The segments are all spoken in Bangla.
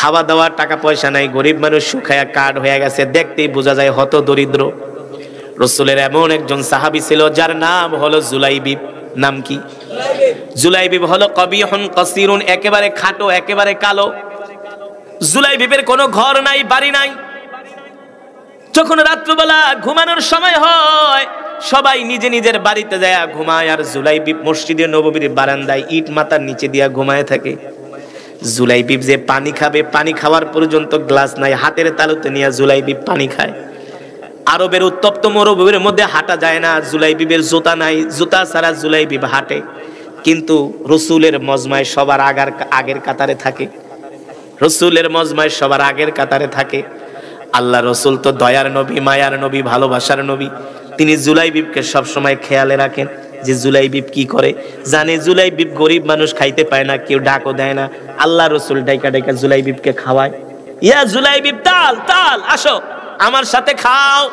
খাওয়া দাওয়া টাকা পয়সা নাই, গরিব মানুষ শুকায়া কাঠ হয়ে গেছে, দেখতেই বোঝা যায় হত দরিদ্র। রাসূলের এমন একজন সাহাবী ছিল যার নাম হলো জুলাইবিব। নাম কি? জুলাইবিব হলো কবিহুন কাসিরুন, একেবারে খাটো, একেবারে কালো। জুলাইবিবের কোনো ঘর নাই, বাড়ি নাই। যখন রাত্রিবেলা ঘুমানোর সময় হয় সবাই নিজে নিজের বাড়িতে যায় ঘুমায়, আর জুলাইবিব মসজিদে নববীর বারান্দায় ইট মাথার নিচে দিয়া ঘুমায় থাকে। জুলাইবিব যে পানি খাবে, পানি খাওয়ার পর্যন্ত গ্লাস নাই, হাতের তালুতে নিয়ে জুলাইবিব পানি খায়। আরবের উত্তপ্ত মরুভূমির মধ্যে হাঁটা যায় না, জুলাইবিবের জুতা নাই, জুতা ছাড়া জুলাইবিব হাঁটে। কিন্তু রসুলের মজমায় সবার আগের কাতারে থাকে। রসুলের মজমায় সবার আগের কাতারে থাকে। আল্লাহ রসুল তো দয়ার নবী, মায়ার নবী, ভালোবাসার নবী। তিনি জুলাইবিবকে সবসময় খেয়ালে রাখেন যে জুলাইবিব কি করে। জানে জুলাইবিব গরিব মানুষ, খাইতে পায় না, কেউ ডাকও দেয় না। আল্লাহ রসুল ডাইকা ডাইকা জুলাইবিবকে খাওয়ায়। ইয়া জুলাইবিব, তাল তাল, আসো আমার সাথে খাও।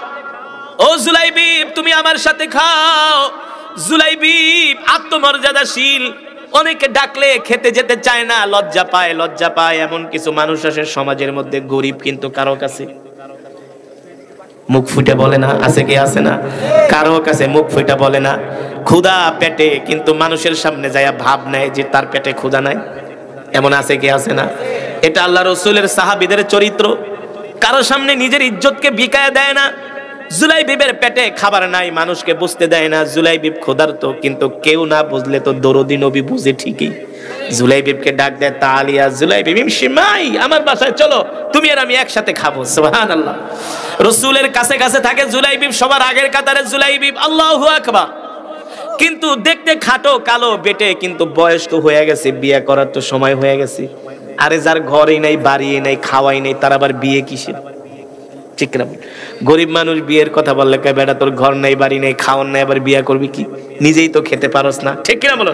ও জুলাইবিব, তুমি আমার সাথে খাও। জুলাইবিব আত্মমর্যাদাশীল, অনেকে ডাকলে খেতে যেতে চায় না, লজ্জা পায়, লজ্জা পায়। এমন কিছু মানুষ আছে সমাজের মধ্যে, গরিব কিন্তু কারো কাছে মুখ ফুটে বলে না। আছে কি? আছে না? কারো কাছে মুখ ফুটে বলে না। ক্ষুধা পেটে, কিন্তু মানুষের সামনে যায় ভাব নেয় যে তার পেটে ক্ষুধা নাই। এমন আছে কি? আছে না? এটা আল্লাহ রসুলের সাহাবীদের চরিত্র। কারো সামনে নিজের ইজ্জতকে বিকায় দেয় না। জুলাইবিবের পেটে খাবার নাই, মানুষকে বুঝতে দেয় না জুলাইবিব ক্ষুধার্ত, কিন্তু কেউ না বুঝলে তো দরদি নবী বুঝে ঠিকই। জুলাইবিবকে ডাক দেয়, তালিয়া জুলাইবিব ইমশিমাই, আমার বাসায় চলো, তুমি আর আমি একসাথে খাবো। সুবহানাল্লাহ। রসুলের কাছে কাছে থাকে জুলাইবিব, সবার আগের কাতারে জুলাইবিব। আল্লাহু আকবার। কিন্তু দেখতে খাটো, কালো, বেটে, কিন্তু বয়স তো হয়ে গেছে, বিয়ে করার তো সময় হয়ে গেছে। আরে যার ঘরই নাই, বাড়ি নাই, খাওয়াই নাই, তার আবার বিয়ে কিসের? ঠিক না? গরিব মানুষ বিয়ের কথা বললে কয়, বেটা তোর ঘর নাই, বাড়ি নাই, খাওয়ার নাই, আবার বিয়ে করবি কি? নিজেই তো খেতে পারস না। ঠিক কিনা বলো?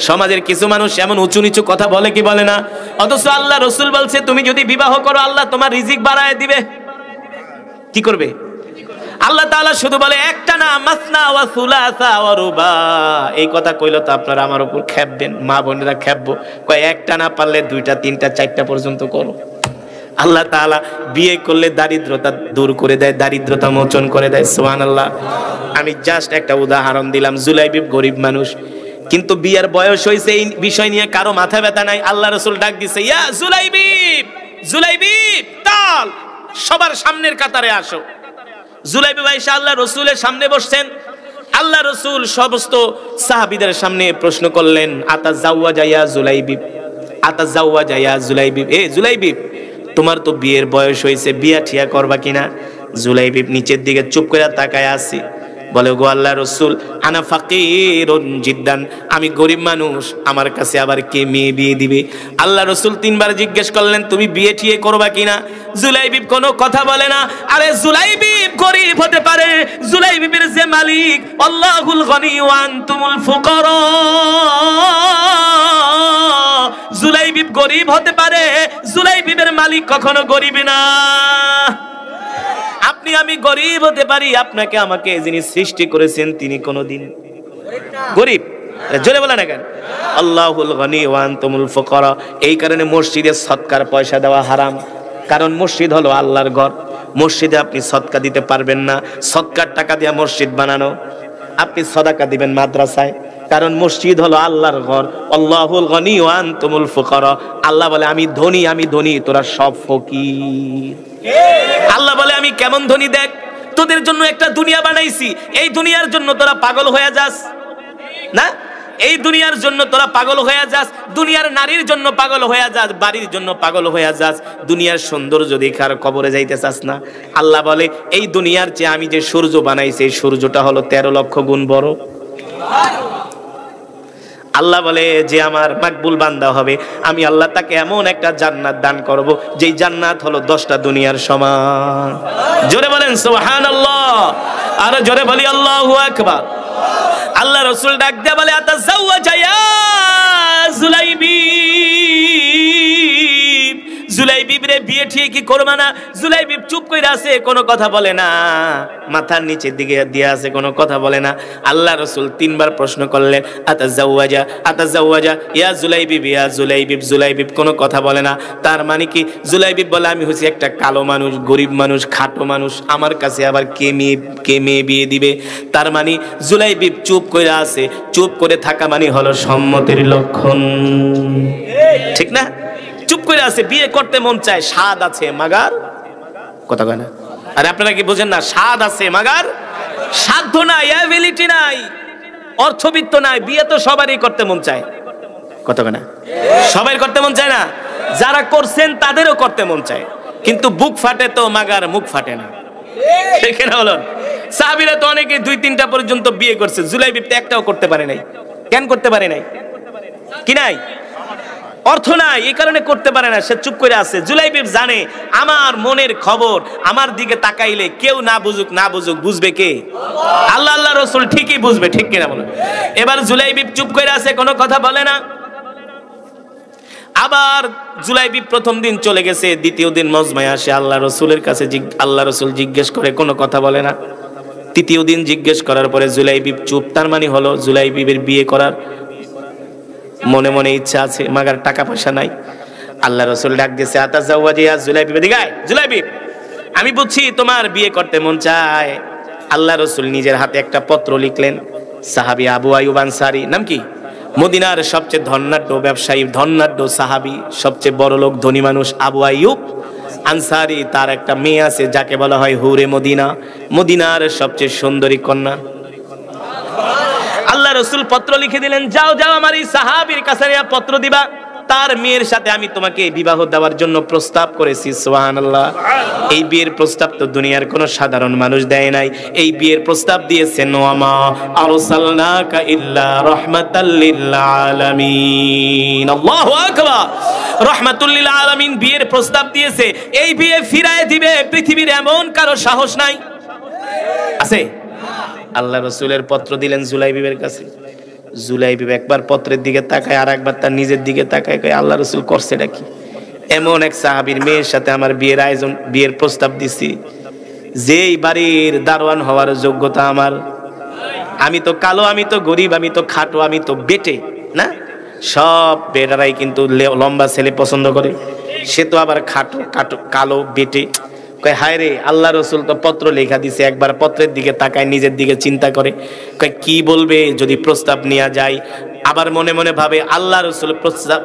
সমাজের কিছু মানুষ এমন উঁচু নিচু কথা বলে কি বলে না? অথচ আল্লাহ রসুল বলছে তুমি যদি বিবাহ করো আল্লাহ তোমার রিজিক বাড়ায় দিবে। কি করবে? আল্লাহ তাআলা শুধু বলে একটা না, মাসনা ওয়া সুলাসা ওয়া রুবা। এই কথা কইলো তো আপনারা আমার উপর খেপবেন, মা বোনেরা খেপবো। কয় একটা না পারলে দুইটা, তিনটা, চারটা পর্যন্ত করো। আল্লাহ তাআলা বিয়ে করলে দারিদ্রতা দূর করে দেয়, দারিদ্রতা মোচন করে দেয়। সুবহানাল্লাহ। আমি জাস্ট একটা উদাহরণ দিলাম। জুলাইবিব গরিব মানুষ, কিন্তু বিয়ের বয়স হয়েছে, এই বিষয় নিয়ে কারো মাথা ব্যথা নাই। আল্লাহ রসুল ডাক দিছে, ইয়া জুলাইবিব, জুলাইবিব তাল, সবার সামনের কাতারে আসো। জুলাইবিব আয়েশা আল্লাহ রসুলের সামনে বসছেন। আল্লাহ রসুল সমস্ত সাহাবীদের সামনে প্রশ্ন করলেন, আতাজাওয়াজা ইয়া জুলাইবিব, আতাজাওয়াজা ইয়া জুলাইবিব। এ জুলাইবিব, তোমার তো বিয়ের বয়স হয়েছে, বিয়া ঠিয়া করবা কিনা? জুলাইবিব নিচের দিকে চুপ করে তাকায় আছে। বলে, গো আল্লাহ রসুল, আনা ফাকিরুন জিদ্দান, আমি গরিব মানুষ, আমার কাছে আবার কে মেয়ে বিয়ে দিবে? আল্লাহ রসুল তিনবার জিজ্ঞেস করলেন, তুমি বিয়ে ঠিয়ে করবা কিনা? জুলাইবিব কোনো কথা বলে না। আরে জুলাইবিব গরিব হতে পারে, জুলাইবিবের যে মালিক আল্লাহুল গনি ওয়া আনতুমুল ফুকারা। জুলাইবিব গরিব হতে পারে, জুলাইবিবের মালিক কখনো গরিব না। আপনি আমি গরিব হতে পারি, আপনাকে আমাকে যিনি সৃষ্টি করেছেন তিনি কোনোদিন গরিব? জোরে বলেন না কেন? আল্লাহুল গনি ওয়া আনতুমুল ফুকারা। এই কারণে মসজিদে সদকার পয়সা দেওয়া হারাম, কারণ মসজিদ হলো আল্লাহর ঘর। মসজিদে আপনি সদকা দিতে পারবেন না। সদকার টাকা দিয়ে মসজিদ বানানো, আপনি সদাকা দিবেন মাদ্রাসায়, কারণ মসজিদ হলো আল্লাহর ঘর। আল্লাহুল গনি ওয়া আনতুমুল ফুকারা। আল্লাহ বলে আমি ধনী, আমি ধনী, তোরা সব ফকির। আল্লাহ বলে আমি কেমন ধনী দেখ, তোদের জন্য একটা দুনিয়া বানাইছি, এই দুনিয়ার জন্য তোরা পাগল হয়ে যাস না? এই দুনিয়ার জন্য তোরা পাগল হয়ে যাস, দুনিয়ার নারীর জন্য পাগল হয়ে যাস, বাড়ির জন্য পাগল হয়ে যাস, দুনিয়ার সৌন্দর্য দেখার কবরে যাইতে চাস না। আল্লাহ বলে এই দুনিয়ার চেয়ে আমি যে সূর্য বানাইছি, এই সূর্যটা হলো 13 লক্ষ গুণ বড়। আল্লাহ বলে যে আমার মাকবুল বান্দা হবে, আমি আল্লাহ তাকে এমন একটা জান্নাত দান করব, যেই জান্নাত হলো 10টা দুনিয়ার সমান। জোরে বলেন সুবহানাল্লাহ, আর জোরে বলি আল্লাহু আকবার। আল্লাহ রাসূল ডাক দিয়ে বলে, আতাজাওয়াজা ইয়া জুলাইবিব, জুলাইবিবরে বিয়ে ঠিক কি করবা না? জুলাইবিব চুপ কইরা আছে, কোনো কথা বলে না, মাথার নিচের দিকে দিয়ে আছে, কোনো কথা বলে না। আল্লাহ রাসূল তিনবার প্রশ্ন করলেন, আতাজাওয়াজা আতাজাওয়াজা ইয়া জুলাইবিব ইয়া জুলাইবিব। জুলাইবিব কোনো কথা বলে না। তার মানে কি? জুলাইবিব বলে আমি হচ্ছি একটা কালো মানুষ, গরিব মানুষ, খাটো মানুষ, আমার কাছে আবার কে মেয়ে বিয়ে দিবে? তার মানে জুলাইবিব চুপ কইরা আছে। চুপ করে থাকা মানে হলো সম্মতির লক্ষণ, ঠিক না? চুপ করে আছে, বিয়ে করতে মন চায়, স্বাদ আছে মাগার কথা কয় না। আরে আপনারা কি বোঝেন না? স্বাদ আছে মাগার সাধ্য নাই, অ্যাবিলিটি নাই, অর্থবিত্ত নাই। বিয়ে তো সবারই করতে মন চায়, কথা কয় না? সবাই করতে মন চায় না, যারা করছেন তাদেরও করতে মন চায়, কিন্তু বুক ফাটে তো মাগার মুখ ফাটে না, ঠিক না বলুন? সাহাবীরা তো অনেকে 2-3টা পর্যন্ত বিয়ে করছে, জুলাইবিব তো একটাও করতে পারে নাই। কেন করতে পারে নাই? কি নাই? অর্থ নাই, এই কারণে করতে পারে না, সে চুপ করে আছে। জুলাইবিব জানে আমার মনের খবর, আমার দিকে তাকাইলে কেউ না বুঝুক বুঝবে কে? আল্লাহ, আল্লাহ রাসূল ঠিকই বুঝবে, ঠিক কিনা বলেন? এবার জুলাইবিব চুপ করে আছে, কোনো কথা বলে না। আবার জুলাইবিব প্রথম দিন চলে গেছে, দ্বিতীয় দিন মজমায় আসে, আল্লাহ রাসূলের কাছে আল্লাহ রাসূল জিজ্ঞেস করে, কোনো কথা বলে না। তৃতীয় দিন জিজ্ঞেস করার পরে জুলাইবিব চুপ। তার মানে হলো জুলাইবিবের বিয়ে করার মনে মনে ইচ্ছা আছে, মাগার টাকা পয়সা নাই। আল্লাহ রাসূল ডাক দিয়েছে, আতাজাওয়াজিয়া জুলাইবিব, দিগায় জুলাইবিব, আমি বুঝছি তোমার বিয়ে করতে মন চায়। আল্লাহ রাসূল নিজের হাতে একটা পত্র লিখলেন। সাহাবী আবু আইয়ুব আনসারী, নাম কি? মদিনার সবচেয়ে ধনাঢ্য ব্যবসায়ী, ধনাঢ্য সাহাবী, সবচেয়ে বড় লোক, ধনী মানুষ আবু আইয়ুব আনসারী। তার একটা মেয়ে আছে যাকে বলা হয় হুরে মদিনা, মদিনার সবচেয়ে সুন্দরী কন্যা। আল্লাহ রাসূল পত্র লিখে দিলেন, যাও যাও আমার এই সাহাবীর কাছে পত্র দিবা, তার মেয়ের সাথে আমি তোমাকে বিবাহ দেওয়ার জন্য প্রস্তাব করেছি। সুবহানাল্লাহ। এই বিয়ের প্রস্তাব তো দুনিয়ার কোনো সাধারণ মানুষ দেয় নাই। এই বিয়ের প্রস্তাব দিয়েছেন ওয়ামা আরসালনাকা ইল্লা রাহমাতাল লিল আলামিন। আল্লাহু আকবার। রাহমাতুল লিল আলামিন বিয়ের প্রস্তাব দিয়েছে। এই বিয়ে ফিরায় দিবে পৃথিবীর এমন কারো সাহস নাই, আছে? আল্লাহ রাসূলের পত্র দিলেন জুলাইবিবের কাছে। জুলাইবিব একবার পত্রের দিকে তাকায়, আর একবার তার নিজের দিকে তাকায়, কয় আল্লাহ রাসূল করছেটা কি? এমন এক সাহাবীর মেয়ের সাথে আমার বিয়ের আয়োজন, বিয়ের প্রস্তাব দিছি, যেই বাড়ির দারোয়ান হওয়ার যোগ্যতা আমার। আমি তো কালো, আমি তো গরিব, আমি তো খাটো, আমি তো বেটে না। সব বেটারাই কিন্তু লম্বা ছেলে পছন্দ করে, সে তো আবার খাটো খাটো কালো বেটে। কয় হায় রে, আল্লাহ রাসূল তো পত্র লেখা দিছে। একবার পত্রের দিকে তাকায়, নিজের দিকে চিন্তা করে, কয় কি বলবে যদি প্রস্তাব নেওয়া যায়। আবার মনে মনে ভাবে আল্লাহ রাসূল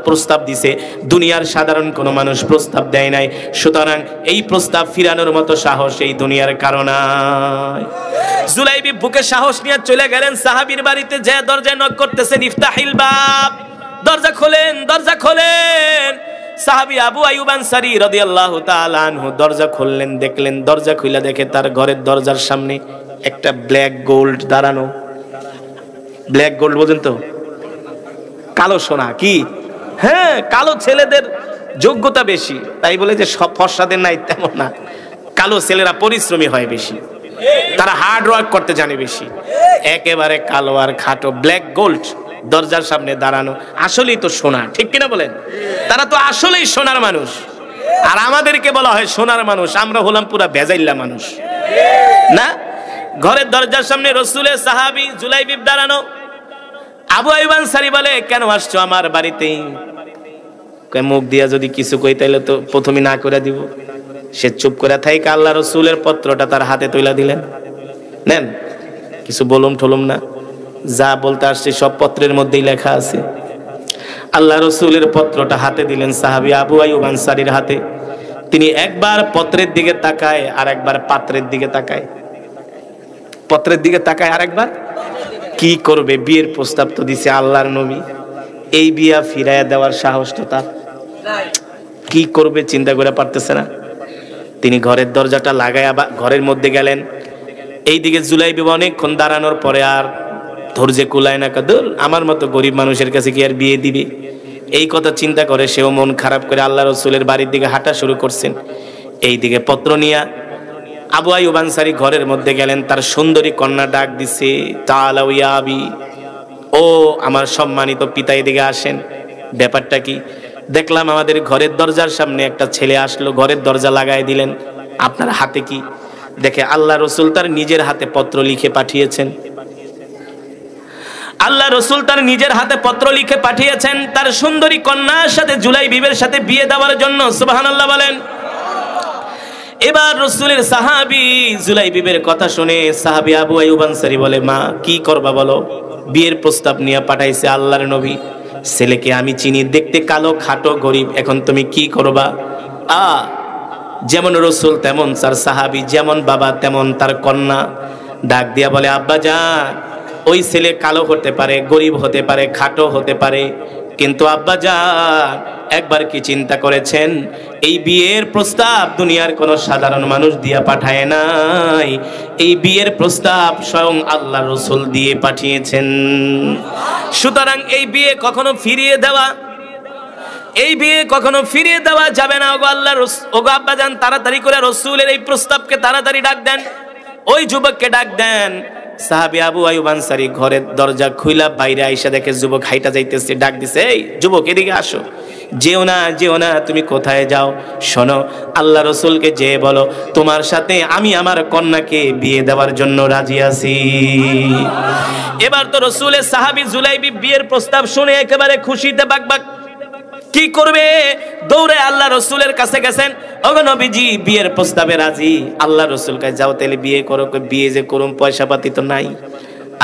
প্রস্তাব দিছে, দুনিয়ার সাধারণ কোনো মানুষ প্রস্তাব দেয় নাই, সুতরাং এই প্রস্তাব ফিরানোর মতো সাহস এই দুনিয়ার কারণে। জুলাইবিব বুকে সাহস নিয়ে চলে গেলেন সাহাবীর বাড়িতে, যে দরজায় নক করতেছেন, ইফতাহিল বাব, দরজা খোলেন, দরজা খোলেন। সাহাবী আবু আইয়ুব আনসারী রাদিয়াল্লাহু তাআলা আনহু দরজা খুললেন, দেখলেন, দরজা খুলে দেখে তার ঘরের দরজার সামনে একটা ব্ল্যাক গোল্ড দাঁড়ানো। ব্ল্যাক গোল্ড বোঝেন তো? কালো সোনা। কি? হ্যাঁ, কালো ছেলেদের যোগ্যতা বেশি, তাই বলে যে সব ফর্সাদের নাই তেমন না। কালো ছেলেরা পরিশ্রমী হয় বেশি, তারা হার্ড ওয়ার্ক করতে জানে বেশি। একেবারে কালো আর খাটো, ব্ল্যাক গোল্ড দরজার সামনে দাঁড়ানো, আসলেই তো সোনা, ঠিক কিনা বলেন? তারা তো আসলেই সোনার মানুষ। আর আমাদেরকে বলা হয় সোনার মানুষ, আমরা হলাম পুরা ভেজাইল্লা মানুষ না। ঘরের দরজার সামনে রাসূলের সাহাবী জুলাইবিব দাঁড়ানো। আবু আইয়ুব আনসারী বলে, কেন আসছো আমার বাড়িতে? কয় মুখ দিয়া যদি কিছু কই তাইলে তো প্রথমে না করে দিব। সে চুপ করে থাইকা আল্লাহ রাসূলের পত্রটা তার হাতে তুলে দিলেন, নেন, কিছু বলুম ঠলুম না, যা বলতে আসছে সব পত্রের মধ্যেই লেখা আছে। আল্লাহ রাসূলের পত্রটা হাতে দিলেন সাহাবী আবু আইয়ুব আনসারীর হাতে। তিনি একবার পত্রের দিকে তাকায়, আর একবার পাত্রের দিকে তাকায়। পত্রের দিকে তাকায়, আর একবার কি করবে? বিয়ের প্রস্তাব তো দিছে আল্লাহর নবী, এই বিয়া ফিরাইয়া দেওয়ার সাহস তো তার কি করবে চিন্তা করে পারতেছে না। তিনি ঘরের দরজাটা লাগায় আবার ঘরের মধ্যে গেলেন। এইদিকে জুলাইবিব অনেকক্ষণ দাঁড়ানোর পরে আর ধৈর্য কুলায় না, কাদুর আমার মতো গরিব মানুষের কাছে কি আর বিয়ে দিবে? এই কথা চিন্তা করে সেও মন খারাপ করে আল্লাহ রাসূলের বাড়ির দিকে হাঁটা শুরু করছেন। এইদিকে পত্র নিয়া আবু আইয়ুব আনসারী ঘরের মধ্যে গেলেন। তার সুন্দরী কন্যা ডাক দিছে, তাআলাউ ইয়া আবি, ও আমার সম্মানিত পিতা এদিকে আসেন। ব্যাপারটা কি? দেখলাম আমাদের ঘরের দরজার সামনে একটা ছেলে আসলো, ঘরের দরজা লাগাই দিলেন। আপনার হাতে কি? দেখে আল্লাহ রসুল তার নিজের হাতে পত্র লিখে পাঠিয়েছেন। আল্লাহ রসুল তার নিজের হাতে পত্র লিখে পাঠিয়েছেন তার সুন্দরী কন্যার সাথে জুলাইবিবের সাথে বিয়ে দেওয়ার জন্য। সুবহানাল্লাহ বলেন। এবার রসুলের সাহাবী জুলাইবিবের কথা শুনে সাহাবী আবু আইয়ুব আনসারী বলে, মা কি করবা বলো? বিয়ের প্রস্তাব নিয়ে পাঠাইছে আল্লাহর নবী। ছেলেকে আমি চিনি, দেখতে কালো, খাটো, গরিব, এখন তুমি কি করবা? যেমন রসুল তেমন তার সাহাবী, যেমন বাবা তেমন তার কন্যা। ডাক দিয়া বলে, আব্বা জান, ওই ছেলে কালো হতে পারে, গরিব হতে পারে, খাটো হতে পারে, কিন্তু আব্বা জান একবার কি চিন্তা করেছেন এই বিয়ের প্রস্তাব দুনিয়ার কোন সাধারণ মানুষ দিয়া পাঠায় নাই, এই বিয়ের প্রস্তাব স্বয়ং আল্লাহ রসুল দিয়ে পাঠিয়েছেন। সুতরাং এই বিয়ে কখনো ফিরিয়ে দেওয়া, এই বিয়ে কখনো ফিরিয়ে দেওয়া যাবে না। ওগো আল্লাহ ওগো আব্বা জান, তাড়াতাড়ি করে রসুলের এই প্রস্তাবকে তাড়াতাড়ি ডাক দেন, ওই যুবককে ডাক দেন। সাহাবী আবু আইয়ুব আনসারী ঘরের দরজা খুইলা বাইরে আইসা দেখে যুবক হাইটা যাইতেছে। ডাক দিছে, এই যুবক এদিকে আসো। যেও না, যেও না, তুমি কোথায় যাও? শোনো, আল্লাহ রসুলকে যে বলো তোমার সাথে আমি আমার কন্যাকে বিয়ে দেওয়ার জন্য রাজি আছি। এবার তো রসুলের সাহাবী জুলাইবি বিয়ের প্রস্তাব শুনে একেবারে খুশিতে বাকবাক। কি করবে? দৌড়ে আল্লাহ রসুলের কাছে গেছেন। ওগো নবীজি, বিয়ের প্রস্তাবে রাজি। আল্লাহ রসুল কাছে যাও, তাহলে বিয়ে করো। বিয়ে যে করুম, পয়সা পাতি তো নাই।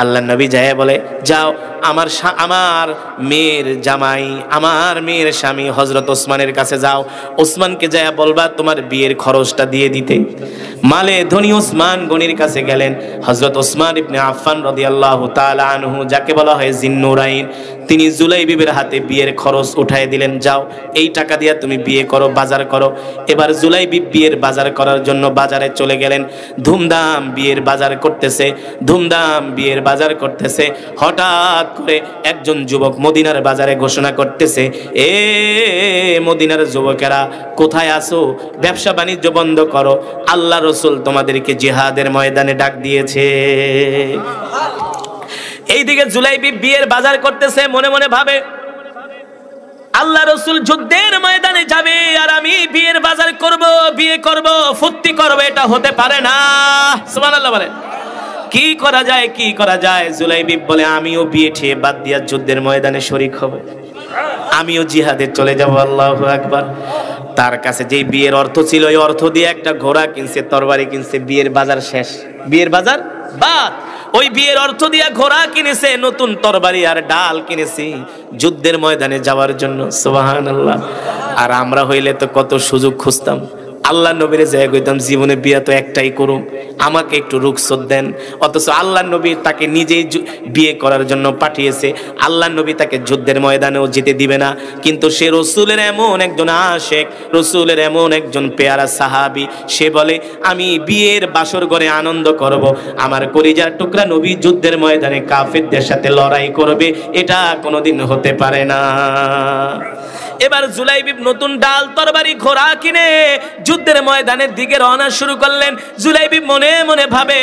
আল্লাহ নবী যায় বলে, যাও আমার মেয়ের জামাই, আমার মেয়ের স্বামী হযরত ওসমানের কাছে যাও। ওসমানকে যায় বলবা তোমার বিয়ের খরচটা দিয়ে দিতে। মালে ধনী ওসমান গনির কাছে গেলেন। হযরত ওসমান ইবনে আফফান রাদিয়াল্লাহু তাআলা আনহু, যাকে বলা হয় জিন্নুরাইন, তিনি জুলাইবিবের হাতে বিয়ের খরচ উঠায় দিলেন। যাও, এই টাকা দিয়ে তুমি বিয়ে করো, বাজার করো। এবার জুলাইবি বিয়ের বাজার করার জন্য বাজারে চলে গেলেন। ধুমধাম বিয়ের বাজার করতেছে, ধুমধাম বিয়ের বাজার করতেছে। হঠাৎ করে একজন যুবক মদিনার বাজারে ঘোষণা করতেছে, এ মদিনার যুবকেরা কোথায় আছো? ব্যবসা বাণিজ্য বন্ধ করো, আল্লাহ রসুল তোমাদেরকে জিহাদের ময়দানে ডাক দিয়েছে। এইদিকে জুলাইবি বিয়ের বাজার করতেছে, মনে মনে ভাবে আল্লাহ রসুল যুদ্ধের ময়দানে যাবে আর আমি বিয়ের বাজার করব, বিয়ে করব, ফুর্তি করব, এটা হতে পারে না। সুবহানাল্লাহ বলেন। কি করা যায়, কি করা যায়? জুলাইবি বলে, আমিও বিয়ে ঠিয়ে বাদ দিয়া যুদ্ধের ময়দানে শরীক হব, আমিও জিহাদে চলে যাব। আল্লাহু আকবার। তার কাছে যে বিয়ের অর্থ ছিল, ওই অর্থ দিয়ে একটা ঘোড়া কিনছে, তরবারি কিনছে। বিয়ের বাজার শেষ, বিয়ের বাজার বাদ। ওই বিয়ের অর্থ দিয়ে ঘোড়া কিনেছে, নতুন তরবারি আর ডাল কিনেছি যুদ্ধের ময়দানে যাওয়ার জন্য। সুবহানাল্লাহ। আর আমরা হইলে তো কত সুযোগ খুঁজতাম। আল্লাহ নবীরে যাই কইতাম, জীবনে বিয়ে তো একটাই করুম, আমাকে একটু রুখসত দেন। অথচ আল্লাহ নবী তাকে নিজেই বিয়ে করার জন্য পাঠিয়েছে। আল্লাহ নবী তাকে যুদ্ধের ময়দানেও যেতে দিবে না। কিন্তু সে রসুলের এমন একজন আশেক, রসুলের এমন একজন পেয়ারা সাহাবী, সে বলে আমি বিয়ের বাসর ঘরে আনন্দ করব, আমার কলিজার টুকরা নবী যুদ্ধের ময়দানে কাফেরদের সাথে লড়াই করবে, এটা কোনোদিন হতে পারে না। এবার জুলাইবি নতুন ডাল, তরবারি, ঘোড়া কিনে যুদ্ধের ময়দানের দিকে রওনা শুরু করলেন। জুলাইবি মনে মনে ভাবে,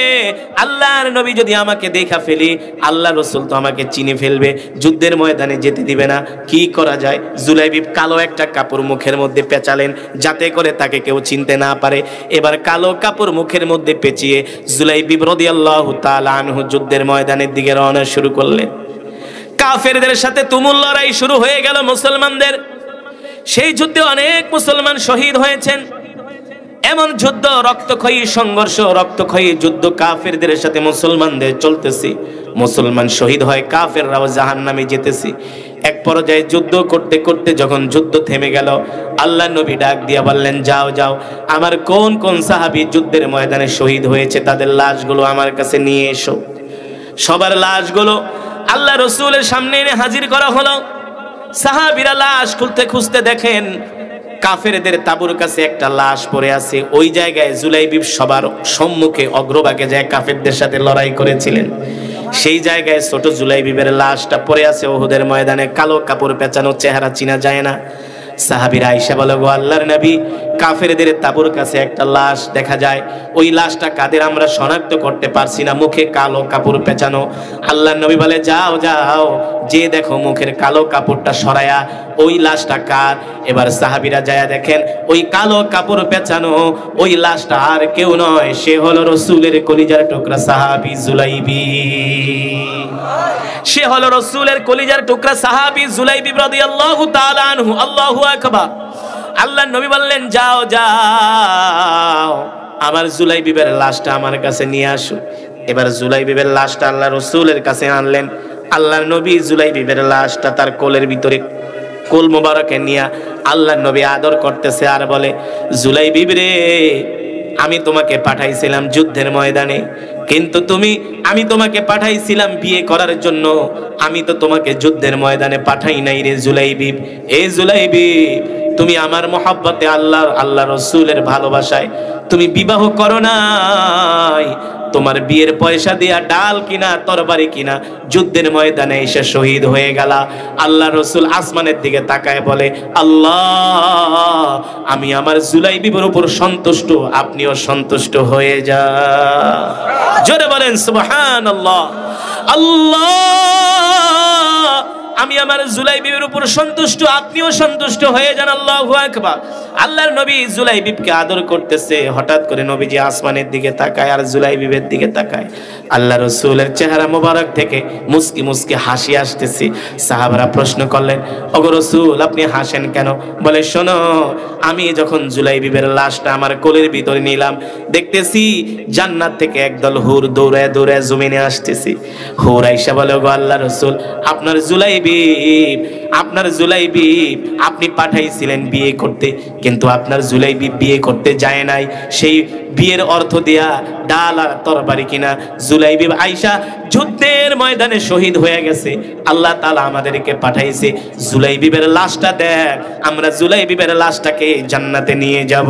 আল্লাহর নবী যদি আমাকে দেখা ফেলি, আল্লাহ রসুল তো আমাকে চিনে ফেলবে, যুদ্ধের ময়দানে যেতে দিবে না। কি করা যায়? জুলাইবি কালো একটা কাপড় মুখের মধ্যে পেঁচালেন, যাতে করে তাকে কেউ চিনতে না পারে। এবার কালো কাপড় মুখের মধ্যে পেঁচিয়ে জুলাইবি রাদিয়াল্লাহু তাআলা আনহু যুদ্ধের ময়দানের দিকে রওনা শুরু করলেন। কাফেরদের সাথে তুমুল লড়াই শুরু হয়ে গেল মুসলমানদের। সেই যুদ্ধে অনেক মুসলমান শহীদ হয়েছেন। এমন যুদ্ধ, রক্তক্ষয়ী সংঘর্ষ, রক্তক্ষয়ী যুদ্ধ কাফেরদের সাথে মুসলমানদের চলতেছে। মুসলমান শহীদ হয়, কাফেররাও জাহান্নামে যেতেছে। এক পর্যায়ে যুদ্ধ করতে করতে যখন যুদ্ধ থেমে গেল, আল্লাহ নবী ডাক দিয়া বললেন, যাও যাও, আমার কোন কোন সাহাবী যুদ্ধের ময়দানে শহীদ হয়েছে তাদের লাশগুলো আমার কাছে নিয়ে এসো। সবার লাশগুলো আল্লাহ রসুলের সামনে এনে হাজির করা হলো। সাহাবীরা লাশ খুলতে খুঁজতে দেখেন কাফেরদের তাঁবুর কাছে একটা লাশ পড়ে আছে। ওই জায়গায় জুলাইবি সবার সম্মুখে অগ্রভাগে যায় কাফেরদের সাথে লড়াই করেছিলেন। সেই জায়গায় ছোট জুলাইবিবের লাশটা পড়ে আছে উহুদের ময়দানে, কালো কাপড় পেঁচানো, চেহারা চিনা যায় না। সাহাবীরা আয়েশা বলে, গো আল্লাহর নবী, কাফেরদের তাঁবুর কাছে একটা লাশ দেখা যায়। ওই লাশটা কাদের আমরা শনাক্ত করতে পারছি না, মুখে কালো কাপড় পেঁচানো। আল্লাহর নবী বলে যাও যাও, যে দেখো মুখের কালো কাপড়টা সরায়া ওই লাশটা কার। এবার সাহাবীরা যায় দেখেন ওই কালো কাপড় পেঁচানো ওই লাশটা আর কেউ নয়, সে হলো রাসূলের কলিজার টুকরা সাহাবী জুলাইবি। সে হলো রাসূলের কলিজার টুকরা সাহাবী জুলাইবি রাদিয়াল্লাহু তাআলা আনহু। আল্লাহু আকবার। আল্লাহর নবী বললেন যাও যাও, আমার জুলাইবিবের লাশটা আমার কাছে নিয়ে আসো। এবার জুলাইবিবের লাশটা আল্লাহ রাসূলের কাছে আনলেন। আল্লাহর নবী জুলাইবিবের লাশটা তার কোলের ভিতরে কোল মোবারকে নিয়ে আল্লাহর নবী আদর করতেছে আর বলে, জুলাইবিব রে, আমি তোমাকে পাঠাইছিলাম যুদ্ধের ময়দানে, কিন্তু আমি তোমাকে পাঠাইছিলাম বিয়ে করার জন্য, আমি তো তোমাকে যুদ্ধের ময়দানে পাঠাই নাই রে জুলাইবিব। এই জুলাইবিব, তুমি আমার মহব্বতে আল্লাহ রাসূলের ভালোবাসায় তুমি বিবাহ করো নাই, তোমার বিয়ের পয়সা দিয়া ডাল কিনা তরবারি কিনা যুদ্ধের ময়দানে এসে শহীদ হয়ে গেলা। আল্লাহ রাসূল আসমানের দিকে তাকায় বলে, আল্লাহ, আমি আমার জুলাইবিবের উপর সন্তুষ্ট, আপনিও সন্তুষ্ট হয়ে যান। জোরে বলেন সুবহানাল্লাহ। আল্লাহ, আমি আমার জুলাইবিবের উপর সন্তুষ্ট, আপনিও সন্তুষ্ট হয়ে যান। আল্লাহু আকবার। আল্লাহর নবী জুলাইবিবকে আদর করতেছে, হঠাৎ করে নবীজি আসমানের দিকে তাকায় আর জুলাইবিবের দিকে তাকায়। আল্লাহ রাসূলের চেহারা মোবারক থেকে মুস্কি মুস্কি হাসি আসতেছে। সাহাবারা প্রশ্ন করলেন, ওগো রাসূল, আপনি হাসেন কেন? বলে, শোনো, আমি যখন জুলাইবিবের লাশটা আমার কোলের ভিতরে নিলাম, দেখতেছি জান্নাত থেকে একদল হুর দৌড়ায় দৌড়ায় জমিনে আসতেছি। হুর আয়েশা বলে, ওগো আল্লাহর রাসূল, আপনার জুলাইবিব আপনি পাঠাইছিলেন বিয়ে করতে, কিন্তু আপনার জুলাইবিব বিয়ে করতে যায় নাই। সেই বিয়ের অর্থ দেয়া ডাল আর তরবারি কিনা জুলাইবিব আয়েশা যুদ্ধের ময়দানে শহীদ হয়ে গেছে। আল্লাহ তাআলা আমাদেরকে পাঠাইছে, জুলাইবিবের লাশটা দেখ, আমরা জুলাইবিবের লাশটাকে জান্নাতে নিয়ে যাব।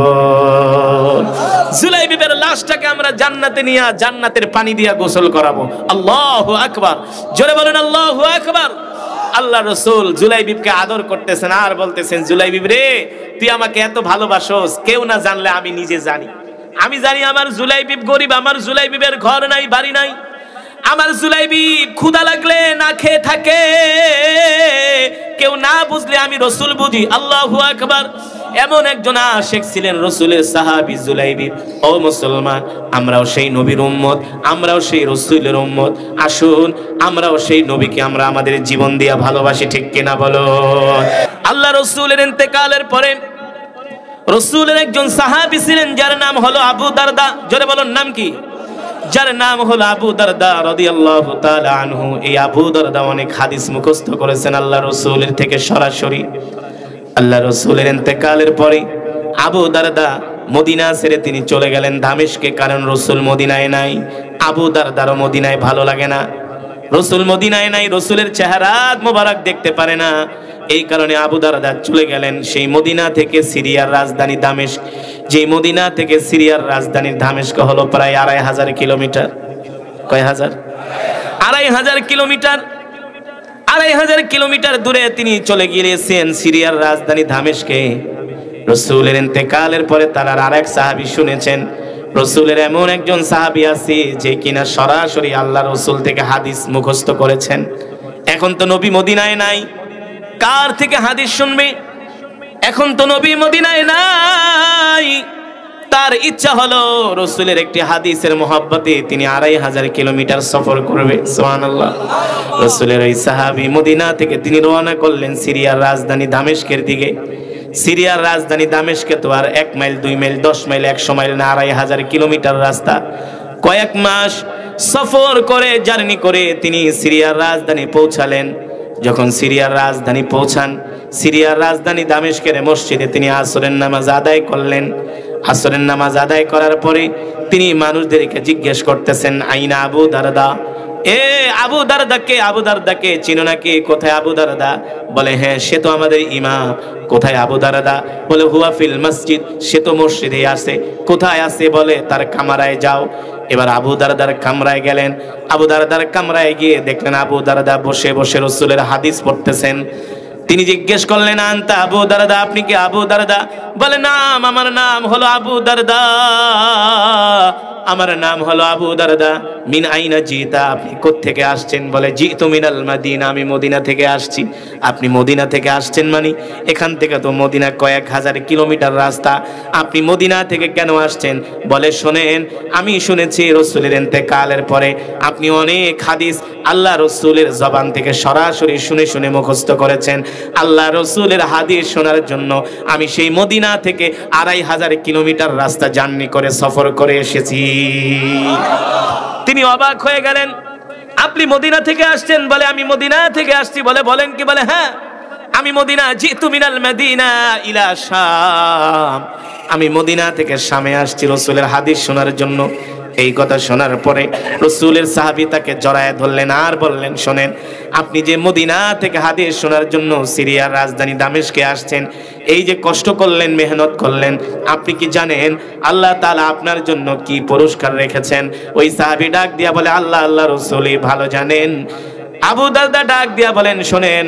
জুলাইবিবের লাশটাকে আমরা জান্নাতে নিয়ে জান্নাতের পানি দিয়া গোসল করাবো। আল্লাহু আকবার। জোরে বলেন আল্লাহু আকবার। আল্লাহ রাসূল জুলাইবিবকে আদর করতেছেন আর বলতেছেন, জুলাইবিব রে, তুই আমাকে এত ভালোবাসোস, কেউ না জানলে আমি নিজে জানি। আমি জানি আমার জুলাইবিব গরিব, আমার জুলাইবিবের ঘর নাই, বাড়ি নাই, আমার জুলাইবিব ক্ষুধা লাগলে না খেয়ে থাকে, কেউ না বুঝলে আমি রাসূল বুঝি। আল্লাহু আকবার। এমন একজন আশিক ছিলেন রাসূলের সাহাবী জুলাইবিব। ও মুসলমান, আমরাও সেই নবীর উম্মত, আমরাও সেই রাসূলের উম্মত। আসুন আমরাও সেই নবীকে আমরা আমাদের জীবন দিয়া ভালোবাসি, ঠিক কিনা বলো? আল্লাহ রাসূলের ইন্তেকালের পরে রাসূলের একজন সাহাবী ছিলেন যার নাম হলো আবু দারদা। জোরে বলুন, নাম কি? যার নাম হলো আবু দারদা রাদিয়াল্লাহু তাআলা আনহু। এই আবু দারদা অনেক হাদিস মুখস্থ করেছেন আল্লাহ রাসূলের থেকে সরাসরি। আল্লাহ রাসূলের ইন্তেকালের পরে আবু দারদা মদিনা ছেড়ে তিনি চলে গেলেন দামেস্কে, কারণ রাসূল মদিনায় নাই। আবু দারদারও মদিনায় ভালো লাগে না, রাসূল মদিনায় নাই, রাসূলের চেহারা মোবারক দেখতে পারে না। এই কারণে আবু দারদা চলে গেলেন সেই মদিনা থেকে সিরিয়ার রাজধানী দামেস্ক। যে মদিনা থেকে সিরিয়ার রাজধানী দামেস্ক হলো প্রায় ২৫০০ কিলোমিটার। কয় হাজার? ২৫০০ কিলোমিটার। ২৫০০ কিলোমিটার দূরে তিনি চলে গিয়েছেন সিরিয়ার রাজধানী দামেস্কে। রাসূলের ইন্তেকালের পরে তার আরেক সাহাবী শুনেছেন, রাসূলের এমন একজন সাহাবী আছে যে কিনা সরাসরি আল্লাহ রাসূল থেকে হাদিস মুখস্থ করেছেন। এখন তো নবী মদিনায় নাই, কার থেকে হাদিস শুনবে? এখন তো নবী মদিনায় নাই। তার ইচ্ছা হলো রাসূলের একটি হাদিসের মহব্বতে তিনি ২৫০০ কিলোমিটার সফর করবে। সুবহানাল্লাহ। রাসূলের ওই সাহাবী মদিনা থেকে তিনি রওনা করলেন সিরিয়ার রাজধানী দামেস্কের দিকে। সিরিয়ার রাজধানী দামেস্কে তো আর ১ মাইল ২ মাইল ১০ মাইল ১০০ মাইল না, ২৫০০ কিলোমিটার রাস্তা। কয়েক মাস সফর করে জার্নি করে তিনি সিরিয়ার রাজধানী পৌঁছালেন। যখন সিরিয়ার রাজধানী পৌঁছান, সিরিয়ার রাজধানী দামেস্কের মসজিদে তিনি আসরের নামাজ আদায় করলেন। আসরের নামাজ আদায় করার পরে তিনি মানুষদেরকে জিজ্ঞেস করতেছেন, আইনা আবু দারদা, এ আবু দারদাকে, আবু দারদাকে চিনো নাকি? কোথায় আবু দারদা? বলে, হ্যাঁ, সে তো আমাদের ইমাম। কোথায় আবু দারদা? বলে, হুয়া ফিল মসজিদ, সে তো মসজিদে আছে। কোথায় আছে? বলে, তার কামরায় যাও। এবার আবু দারদার কামরায় গেলেন। আবু দারদার কামরায় গিয়ে দেখলেন আবু দারদা বসে বসে রাসূলের হাদিস পড়তেছেন। তিনি জিজ্ঞেস করলেন, আনতা আবু দারদা, আপনি কি আবু দারদা? বলে, নাম, আমার নাম হলো আবু দারদা, আমার নাম হলো আবু দারদা। মিন আইনা জিতা, আপনি কোত্থেকে আসছেন? বলে, জিতু মিনাল মাদিনা, আমি মদিনা থেকে আসছি। আপনি মদিনা থেকে আসছেন মানে এখান থেকে তো মদিনা কয়েক হাজার কিলোমিটার রাস্তা, আপনি মদিনা থেকে কেন আসছেন? বলে, শোনেন, আমি শুনেছি রাসূলের ইন্তেকালের পরে আপনি অনেক হাদিস আল্লাহ রাসূলের জবান থেকে সরাসরি শুনে শুনে মুখস্থ করেছেন। আল্লাহ রাসূলের হাদিস শোনার জন্য আমি সেই মদিনা থেকে 2500 কিলোমিটার রাস্তা জার্নি করে সফর করে এসেছি। তিনি অবাক হয়ে গেলেন, আপনি মদিনা থেকে আসছেন? বলে, আমি মদিনা থেকে আসছি। বলে, বলেন কি? বলে, হ্যাঁ, আমি মদিনা, জিতু মিনাল মদিনা ইলা শাম, আমি মদিনা থেকে শামে আসছি রাসূলের হাদিস শোনার জন্য। এই কথা শোনার পরে রাসূলের সাহাবী তাকে জড়ায় ধরলেন আর বললেন, শোনেন, আপনি যে মদিনা থেকে হাদিস শোনার জন্য সিরিয়ার রাজধানী দামেস্কে আসছেন, এই যে কষ্ট করলেন, মেহনত করলেন, আপনি কি জানেন আল্লাহ তাআলা আপনার জন্য কি পুরস্কার রেখেছেন? ওই সাহাবী ডাক দিয়া বলে, আল্লাহ আল্লাহ রাসূলই ভালো জানেন। আবু দারদা ডাক দিয়া বলেন, শোনেন,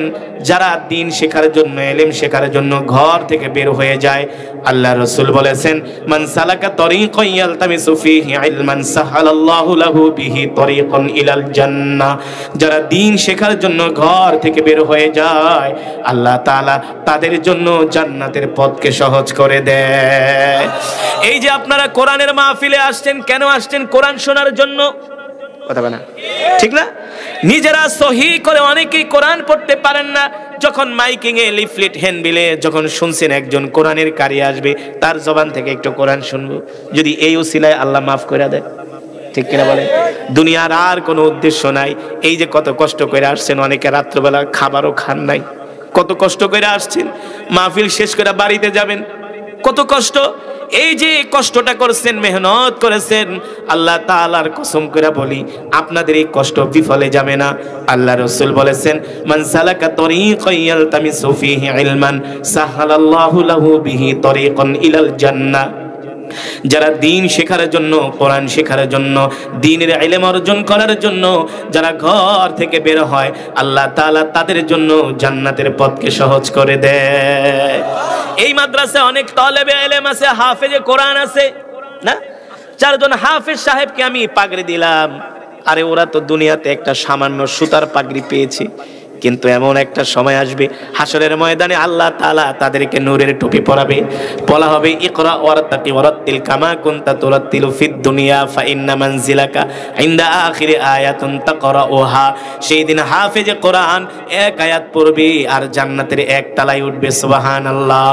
যারা দ্বীন শেখার জন্য, ইলম শেখার জন্য ঘর থেকে বের হয়ে যায়, আল্লাহ রাসূল বলেছেন, মান সালাকা তরিকান ইয়ালতামিসু ফীহি ইলমান সাহালাল্লাহু লাহু বিহি তরিকান ইলাল জান্নাহ। যারা দ্বীন শেখার জন্য ঘর থেকে বের হয়ে যায়, আল্লাহ তাআলা তাদের জন্য জান্নাতের পথকে সহজ করে দেয়। এই যে আপনারা কোরআনের মাহফিলে আসছেন, কেন আসছেন? কোরআন শোনার জন্য, কথা বলে না, ঠিক না? নিজেরা সহি করে অনেকেই কোরআন পড়তে পারেন না, যখন মাইকিং এ, লিফলেট, হ্যান্ডবিলে যখন শুনছেন একজন কোরআনের কারি আসবে, তার জবান থেকে একটু কোরআন শুনবো, যদি এই উসিলায় আল্লাহ মাফ করে দেয়, ঠিক কিনা বলেন? দুনিয়ার আর কোনো উদ্দেশ্য নাই। এই যে কত কষ্ট করে আসছেন, অনেকে রাত্রবেলা খাবারও খান নাই, কত কষ্ট করে আসছেন, মাহফিল শেষ করে বাড়িতে যাবেন, কত কষ্ট। এই যে কষ্টটা করছেন, মেহনত করেছেন, আল্লাহ তাআলার কসম করে বলি, আপনাদের এই কষ্ট বিফলে যাবে না। আল্লাহ রাসূল বলেছেন, মান সালাকা তরিকান ইয়ালতামিসু ফীহি ইলমান সাহালাল্লাহু লাহু বিহি তরিকান ইলাল জান্নাহ। যারা দ্বীন শেখার জন্য, কোরআন শেখার জন্য, দ্বীনের ইলম অর্জন করার জন্য যারা ঘর থেকে বের হয়, আল্লাহ তাআলা তাদের জন্য জান্নাতের পথকে সহজ করে দেয়। এই মাদ্রাসায় অনেক তালেবে ইলম আছে, হাফেজে কোরআন আছে না? 4 জন হাফেজ সাহেবকে আমি পাগড়ি দিলাম। আরে ওরা তো দুনিয়াতে একটা সামান্য সুতার পাগড়ি পেয়েছে, কিন্তু এমন একটা সময় আসবে হাসরের ময়দানে আল্লাহ তাআলা তাদেরকে নূরের টুপি পরাবে, বলা হবে, ইকরা ওয়ারতাকি ওয়ারাতিল কামা কুনতা তুরাতিলু ফিদ দুনিয়া ফা ইন্না মানজিলাকা ইনদা আখিরি আয়াতুন তাকরাউহা। সেই দিন হাফেজে কোরআন এক আয়াত পড়বে আর জান্নাতের এক তলায় উঠবে, সুবহানাল্লাহ।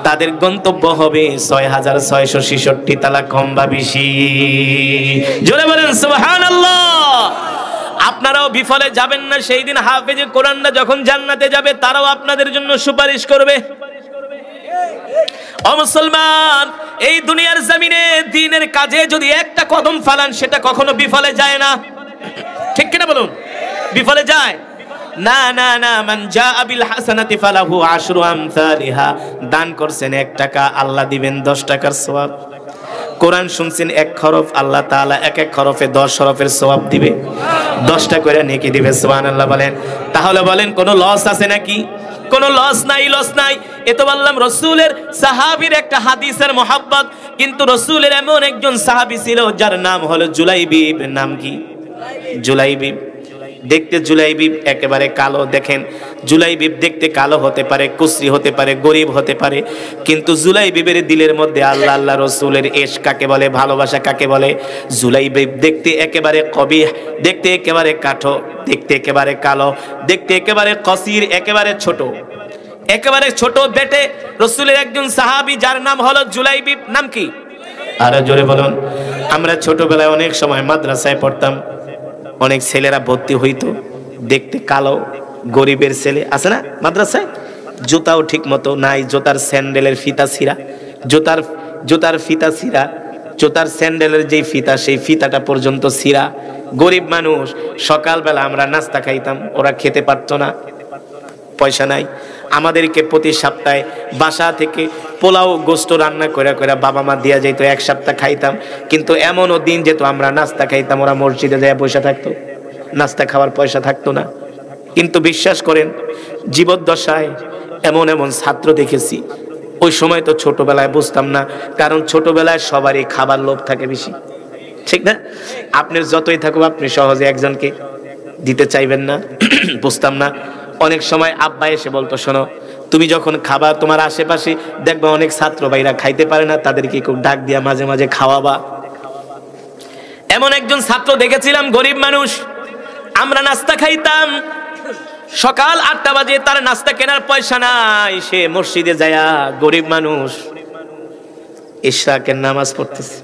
তাদের গন্তব্য হবে 6666 তলা, কম বা বেশি। জোরে বলেন সুবহানাল্লাহ। আপনারাও বিফলে যাবেন না। সেই দিন হাফেজে কোরআনরা যখন জান্নাতে যাবে, তারাও আপনাদের জন্য সুপারিশ করবে। ও মুসলমান, এই দুনিয়ার জমিনে দ্বীনের কাজে যদি একটা কদম ফেলান, সেটা কখনো বিফলে যায় না, ঠিক কিনা বলুন? বিফলে যায় না, না, না। মান জাআ বিল হাসানাতি ফালাহু আশরু আমসালিহা। দান করছেন 1 টাকা, আল্লাহ দিবেন 10 টাকার সওয়াব। কোরআন শুনছেন 1 হরফ, আল্লাহ তাআলা 1 হরফে 10 হরফের সওয়াব দিবে, 10টা করে নেকি দিবে, সুবহানাল্লাহ বলেন। তাহলে বলেন কোনো লস আছে নাকি? কোনো লস নাই, লস নাই। এ তো বললাম রাসূলের সাহাবীর একটা হাদিসের মোহাব্বত, কিন্তু রাসূলের এমন একজন সাহাবী ছিল যার নাম হলো জুলাইবিব। নাম কি? জুলাইবিব। দেখতে জুলাইবিব একেবারে কালো। দেখেন, জুলাইবিব দেখতে কালো হতে পারে, কুসরি হতে পারে, গরিব হতে পারে, কিন্তু জুলাইবিবের দিলের মধ্যে আল্লাহ আল্লাহ রাসূলের ইশক কাকে বলে, ভালোবাসা কাকে বলে। জুলাইবিব দেখতে একেবারে কবিহ, দেখতে একেবারে কাঠো, দেখতে একেবারে কালো, দেখতে একেবারে কসির, একেবারে ছোট, একেবারে ছোট বেটে রাসূলের একজন সাহাবী যার নাম হলো জুলাইবিব। নাম কি? আরে জোরে বলুন। আমরা ছোটবেলায় অনেক সময় মাদ্রাসায় পড়তাম, অনেক ছেলেরা ভর্তি হইতো, দেখতে কালো, গরিবের ছেলে আছে না মাদ্রাসায়, জুতাও ঠিক মতো নাই, জুতার স্যান্ডেলের ফিতা ছিঁড়া, জুতার ফিতা ছিঁড়া, জুতার স্যান্ডেলের যেই ফিতা সেই ফিতাটা পর্যন্ত ছিঁড়া। গরিব মানুষ। সকালবেলা আমরা নাস্তা খাইতাম, ওরা খেতে পারতো না, পয়সা নাই। আমাদেরকে প্রতি সপ্তাহে বাসা থেকে পোলাও গোস্ত রান্না করে করে বাবা মা দিয়া যাইতো, 1 সপ্তাহ খাইতাম। কিন্তু এমনও দিন যেত আমরা নাস্তা খাইতাম, ওরা মসজিদে যায় বসে থাকতো, নাস্তা খাওয়ার পয়সা থাকতো না। কিন্তু বিশ্বাস করেন জীবদ্দশায় এমন এমন ছাত্র দেখেছি, ওই সময় তো ছোটবেলায় বুঝতাম না, কারণ ছোটবেলায় সবারই খাবার লোভ থাকে বেশি, ঠিক না? আপনার যতই থাকুক আপনি সহজে একজনকে দিতে চাইবেন না। বুঝতাম না। অনেক সময় আব্বা এসে বলতো, শোনো তুমি যখন খাবা তোমার আশেপাশে দেখবা অনেক ছাত্র ভাইরা খাইতে পারে না, তাদেরকে খুব ডাক দিয়া মাঝে মাঝে খাওয়াবা। এমন একজন ছাত্র দেখেছিলাম, গরিব মানুষ, আমরা নাস্তা খাইতাম, সকাল 8টা বাজে তার নাস্তা কেনার পয়সা নাই, সে মসজিদে যায়া গরিব মানুষ ইশরাকের নামাজ পড়তেছে।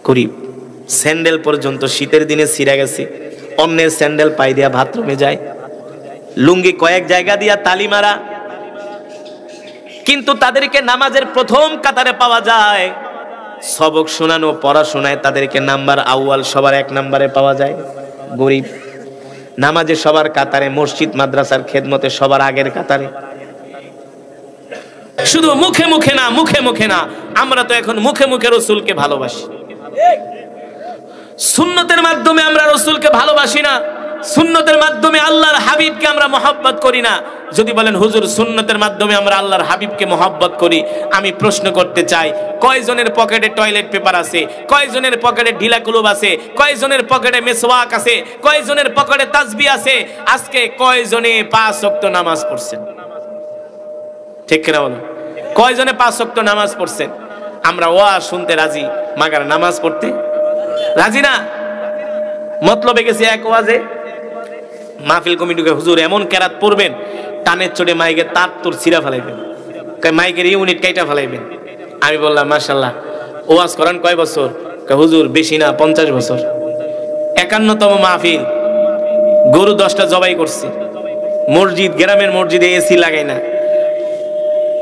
গরিব, স্যান্ডেল পর্যন্ত শীতের দিনে ছিঁড়ে গেছে, অন্যের স্যান্ডেল পাই দিয়া বাথরুমে যায়, লুঙ্গি কয়েক জায়গা দিয়া তালি মারা, কিন্তু তাদেরকে নামাজের প্রথম কাতারে পাওয়া যায়। সবক শোনানো পড়াশোনায় তাদেরকে নাম্বার আউয়াল সবার 1 নম্বরে পাওয়া যায়। গরিব, নামাজে সবার কাতারে, মসজিদ মাদ্রাসার খেদমতে সবার আগের কাতারে। শুধু মুখে মুখে না, মুখে মুখে না, আমরা তো এখন মুখে মুখে রসুলকে ভালোবাসি, সুন্নতের মাধ্যমে আমরা রসুলকে ভালোবাসি না, সুন্নতের মাধ্যমে আল্লাহর হাবিবকে আমরা মহব্বত করি না। যদি বলেন হুজুর সুন্নতের মাধ্যমে আমরা আল্লাহর হাবিবকে মহব্বত করি, আমি প্রশ্ন করতে চাই, কয়জনের পকেটে টয়লেট পেপার আছে, কয়জনের পকেটে ঢিলা কুলুব আছে, কয়জনের পকেটে মেসওয়াক আছে, কয়জনের পকেটে তাসবিহ আছে? আজকে কয়জনে 5 ওয়াক্ত নামাজ পড়ছেন? ঠিক কিনা বলো? কয়জনে 5 ওয়াক্ত নামাজ পড়ছেন? আমরা ওয়াজ শুনতে রাজি, মাগার নামাজ পড়তে রাজি না। মতলবে গেছি এক ওয়াজে, মাহফিল কমিটিকে, হুজুর এমন কেরাত পড়বেন টানের চড়ে মাইকের তার তোর ছিঁড়া ফেলাইবেন, মাইকের ইউনিট কাইটা ফেলাইবেন। আমি বললাম মাশাআল্লাহ, ওয়াজ করান কয় বছর? হুজুর বেশি না, 50 বছর। 51তম মাহফিল, গরু 10টা জবাই করছে, মসজিদ, গ্রামের মসজিদে এসি লাগাই না।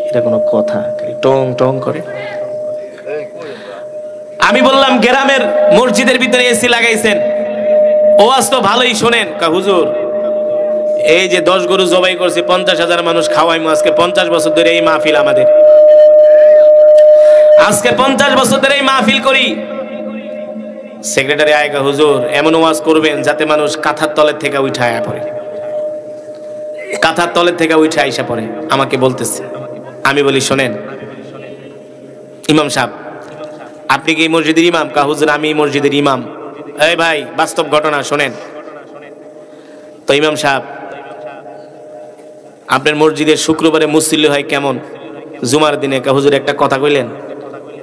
এটা কোনো কথা? টং টং করে। আমি বললাম গ্রামের মসজিদের ভিতরে এসি লাগাইছেন, ওয়াজ তো ভালোই শোনেন। হুজুর এই যে 10 গরু জবাই করছে, 50,000 মানুষ খাওয়াইমু, আজকে 50 বছর ধরে এই মাহফিল আমাদের, আজকে 50 বছর ধরে এই মাহফিল করি। সেক্রেটারি আয়গা, হুজুর এমন ওয়াজ করবেন যাতে মানুষ কাঁথার তলের থেকে উঠে আয়া পড়ে, কাঁথার তলের থেকে উঠে আইসা পড়ে। আমাকে বলতেছে, আমি বলি শোনেন ইমাম সাহেব, আপনি কি এই মসজিদের ইমাম? হুজুর আমি এই মসজিদের ইমাম। এই ভাই বাস্তব ঘটনা শোনেন তো। ইমাম সাহেব, আপনার মসজিদের শুক্রবারে মুসল্লি হয় কেমন? জুমার দিনে? হুজুর একটা কথা কইলেন,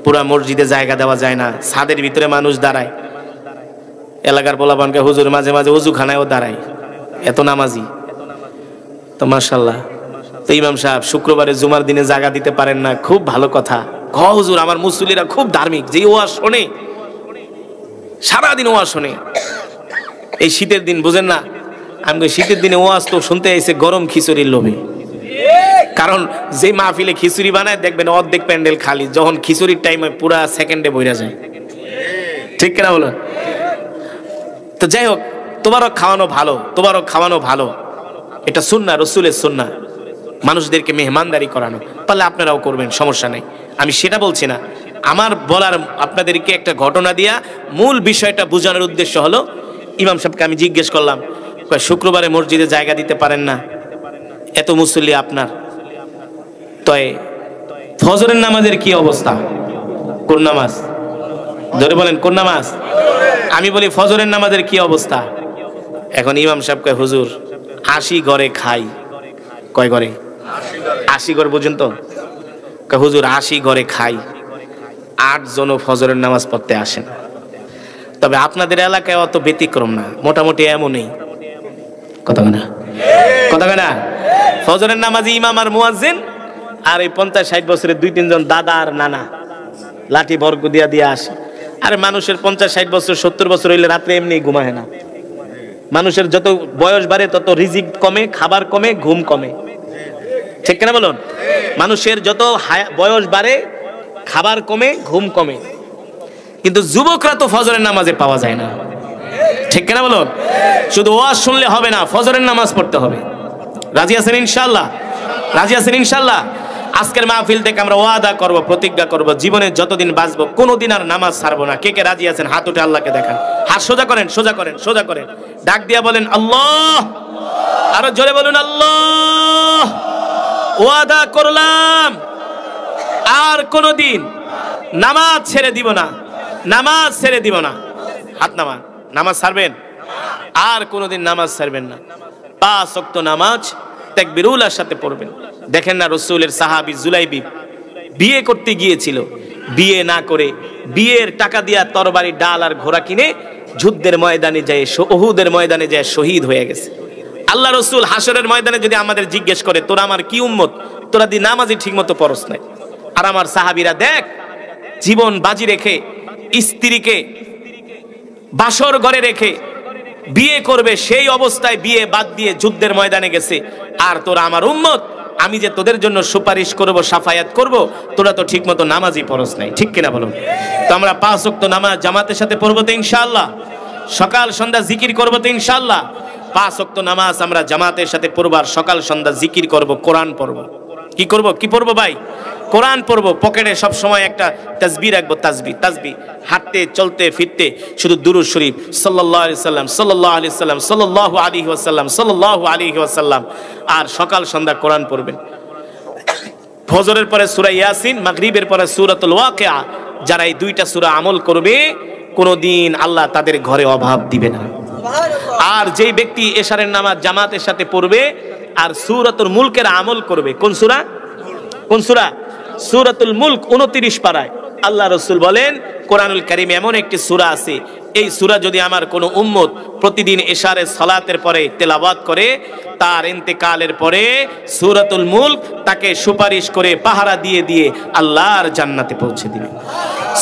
পুরা মসজিদে জায়গা দেওয়া যায় না, ছাদের ভিতরে মানুষ দাঁড়ায়। এলাকার পোলাপানকে, হুজুর মাঝে মাঝে ওযুখানায়ও দাঁড়ায়, এত নামাজি। তো মাশাআল্লাহ, তো ইমাম সাহেব শুক্রবারে জুমার দিনে জায়গা দিতে পারেন না, খুব ভালো কথা। হুজুর আমার মুসল্লিরা খুব ধার্মিক, যে ওয়াজ শোনে সারাদিন ওয়াজ শোনে। এই শীতের দিন বুঝেন না, আমি শীতের দিনে ওয়াজ তো শুনতে এসে গরম খিচুড়ির লোভে, কারণ যে মাহফিলে খিচুড়ি বানায় দেখবেন অর্ধেক প্যান্ডেল খালি, যখন খিচুড়ির টাইমে পুরা সেকেন্ডে বইরা যায়। ঠিক কিনা বলো? তো যাই হোক, তোমারও খাওয়ানো ভালো, তোমারও খাওয়ানো ভালো, এটা সুন্নাহ, রসুলের সুন্নাহ। মানুষদেরকে মেহমানদারি করানো পারলে আপনারাও করবেন, সমস্যা নেই, আমি সেটা বলছি না। আমার বলার আপনাদেরকে একটা ঘটনা দিয়া মূল বিষয়টা বোঝানোর উদ্দেশ্য হলো, ইমাম সাহেবকে আমি জিজ্ঞেস করলাম, শুক্রবারে মসজিদে জায়গা দিতে পারেন না, এত মুসল্লি আপনার, তো ফজরের নামাজের কি অবস্থা? কোন নামাজ? ধরে বলেন কোন নামাজ? আমি বলি ফজরের নামাজের কি অবস্থা? এখন ইমাম সাহেব কয়, হুজুর 80 ঘরে খাই। কয় ঘরে? 80 ঘর পর্যন্ত। হুজুর 80 ঘরে খাই, 8 জনও ফজরের নামাজ পড়তে আসেন। তবে আপনাদের এলাকায় অত ব্যতিক্রম না, মোটামুটি এমনই। কথা না, কথা না। ফজরের নামাজি ইমাম আর মুয়াজ্জিন, আর এই 50-60 বছরের 2-3 জন দাদা আর নানা লাঠি বর্গ দিয়া দিয়া আসে। আরে মানুষের 50-60 বছর 70 বছর হইলে রাত্রে এমনি ঘুমায় না। মানুষের যত বয়স বাড়ে তত রিজিক কমে, খাবার কমে, ঘুম কমে। ঠিক কিনা বলুন? মানুষের যত বয়স বাড়ে খাবার কমে, ঘুম কমে, কিন্তু যুবকরা তো ফজরের নামাজে পাওয়া যায় না। ঠিক কিনা বলুন? শুধু ওয়াজ শুনলে হবে না, ফজরের নামাজ পড়তে হবে। রাজি আছেন ইনশাআল্লাহ? রাজি আছেন ইনশাআল্লাহ? আজকের মাহফিল থেকে আমরা ওয়াদা করব, প্রতিজ্ঞা করব, জীবনে যতদিন বাঁচবো কোনোদিন আর নামাজ ছাড়বো না। কে কে রাজি আছেন হাত উঠে আল্লাহকে দেখান। হাত সোজা করেন, সোজা করেন, সোজা করেন, ডাক দিয়া বলেন আল্লাহ, আরো জোরে বলুন আল্লাহ। ওয়াদা করলাম আর কোনোদিন নামাজ ছেড়ে দিব না, নামাজ ছেড়ে দিব না। হাত নামান, নামাজ ছাড়বেন, আর কোনোদিন নামাজ ছাড়বেন না। 5 ওয়াক্ত নামাজ তাকবীরুল্লাহর সাথে পড়বেন। দেখেন না রাসূলের সাহাবী জুলাইবি বিয়ে করতে গিয়েছিল, বিয়ে না করে বিয়ের টাকা দিয়া তরবারি, ডাল আর ঘোড়া কিনে যুদ্ধের ময়দানে যায়, উহুদের ময়দানে যায় শহীদ হয়ে গেছে। আল্লাহ রাসূল হাসরের ময়দানে যদি আমাদের জিজ্ঞেস করে তোরা আমার কি উম্মত, তোরা দি নামাজই ঠিকমতো পড়স নাই। আর আমার সাহাবীরা দেখ জীবন বাজি রেখে স্ত্রীকে বাসর ঘরে রেখে বিয়ে করবে, সেই অবস্থায় বিয়ে বাদ দিয়ে যুদ্ধের ময়দানে গেছে। আর তোরা আমার উম্মত, আমি যে তোদের জন্য সুপারিশ করব, সাফায়াত করব, তোরা তো ঠিকমতো নামাজই পড়স নাই। ঠিক কিনা বলুন? তো আমরা 5 ওয়াক্ত নামাজ জামাতের সাথে পড়বো তো ইনশাআল্লাহ, সকাল সন্ধ্যা জিকির করবো তো ইনশাআল্লাহ। 5 ওয়াক্ত নামাজ আমরা জামাতের সাথে পড়ব, আর সকাল সন্ধ্যা জিকির করব, কোরআন পড়ব। কি করব? কি পড়বো ভাই? কোরআন পড়বো। পকেটে সব সময় একটা তাসবিহ রাখবো, তাসবিহ, তাসবিহ। হাঁটতে চলতে ফিরতে শুধু দুরূদ শরীফ সাল্লাল্লাহু আলাইহি সাল্লাম, সাল্লাল্লাহু আলাইহি সাল্লাম, সাল্লাল্লাহু আলাইহি ওয়াসাল্লাম, সাল্লাল্লাহু আলাইহি ওয়াসাল্লাম। আর সকাল সন্ধ্যা কোরআন পড়বেন। ফজরের পরে সূরা ইয়াসিন, মাগরিবের পরে সূরাতুল ওয়াকিয়া। যারা এই 2টা সূরা আমল করবে কোনোদিন আল্লাহ তাদের ঘরে অভাব দিবে না। আর যেই ব্যক্তি এশারের নামাজ জামাতের সাথে পড়বে আর সূরাতুল মুলকের আমল করবে, কোন সূরা? কোন সূরা? সূরাতুল মুলক 29 পারায় আল্লাহ রাসূল বলেন কোরআনুল কারীমে এমন একটি সূরা আছে, এই সূরা যদি আমার কোনো উম্মত প্রতিদিন এশারের সালাতের পরে তেলাওয়াত করে, তার ইন্তেকালের পরে সূরাতুল মুলক তাকে সুপারিশ করে পাহারা দিয়ে দিয়ে আল্লাহর জান্নাতে পৌঁছে দিবে।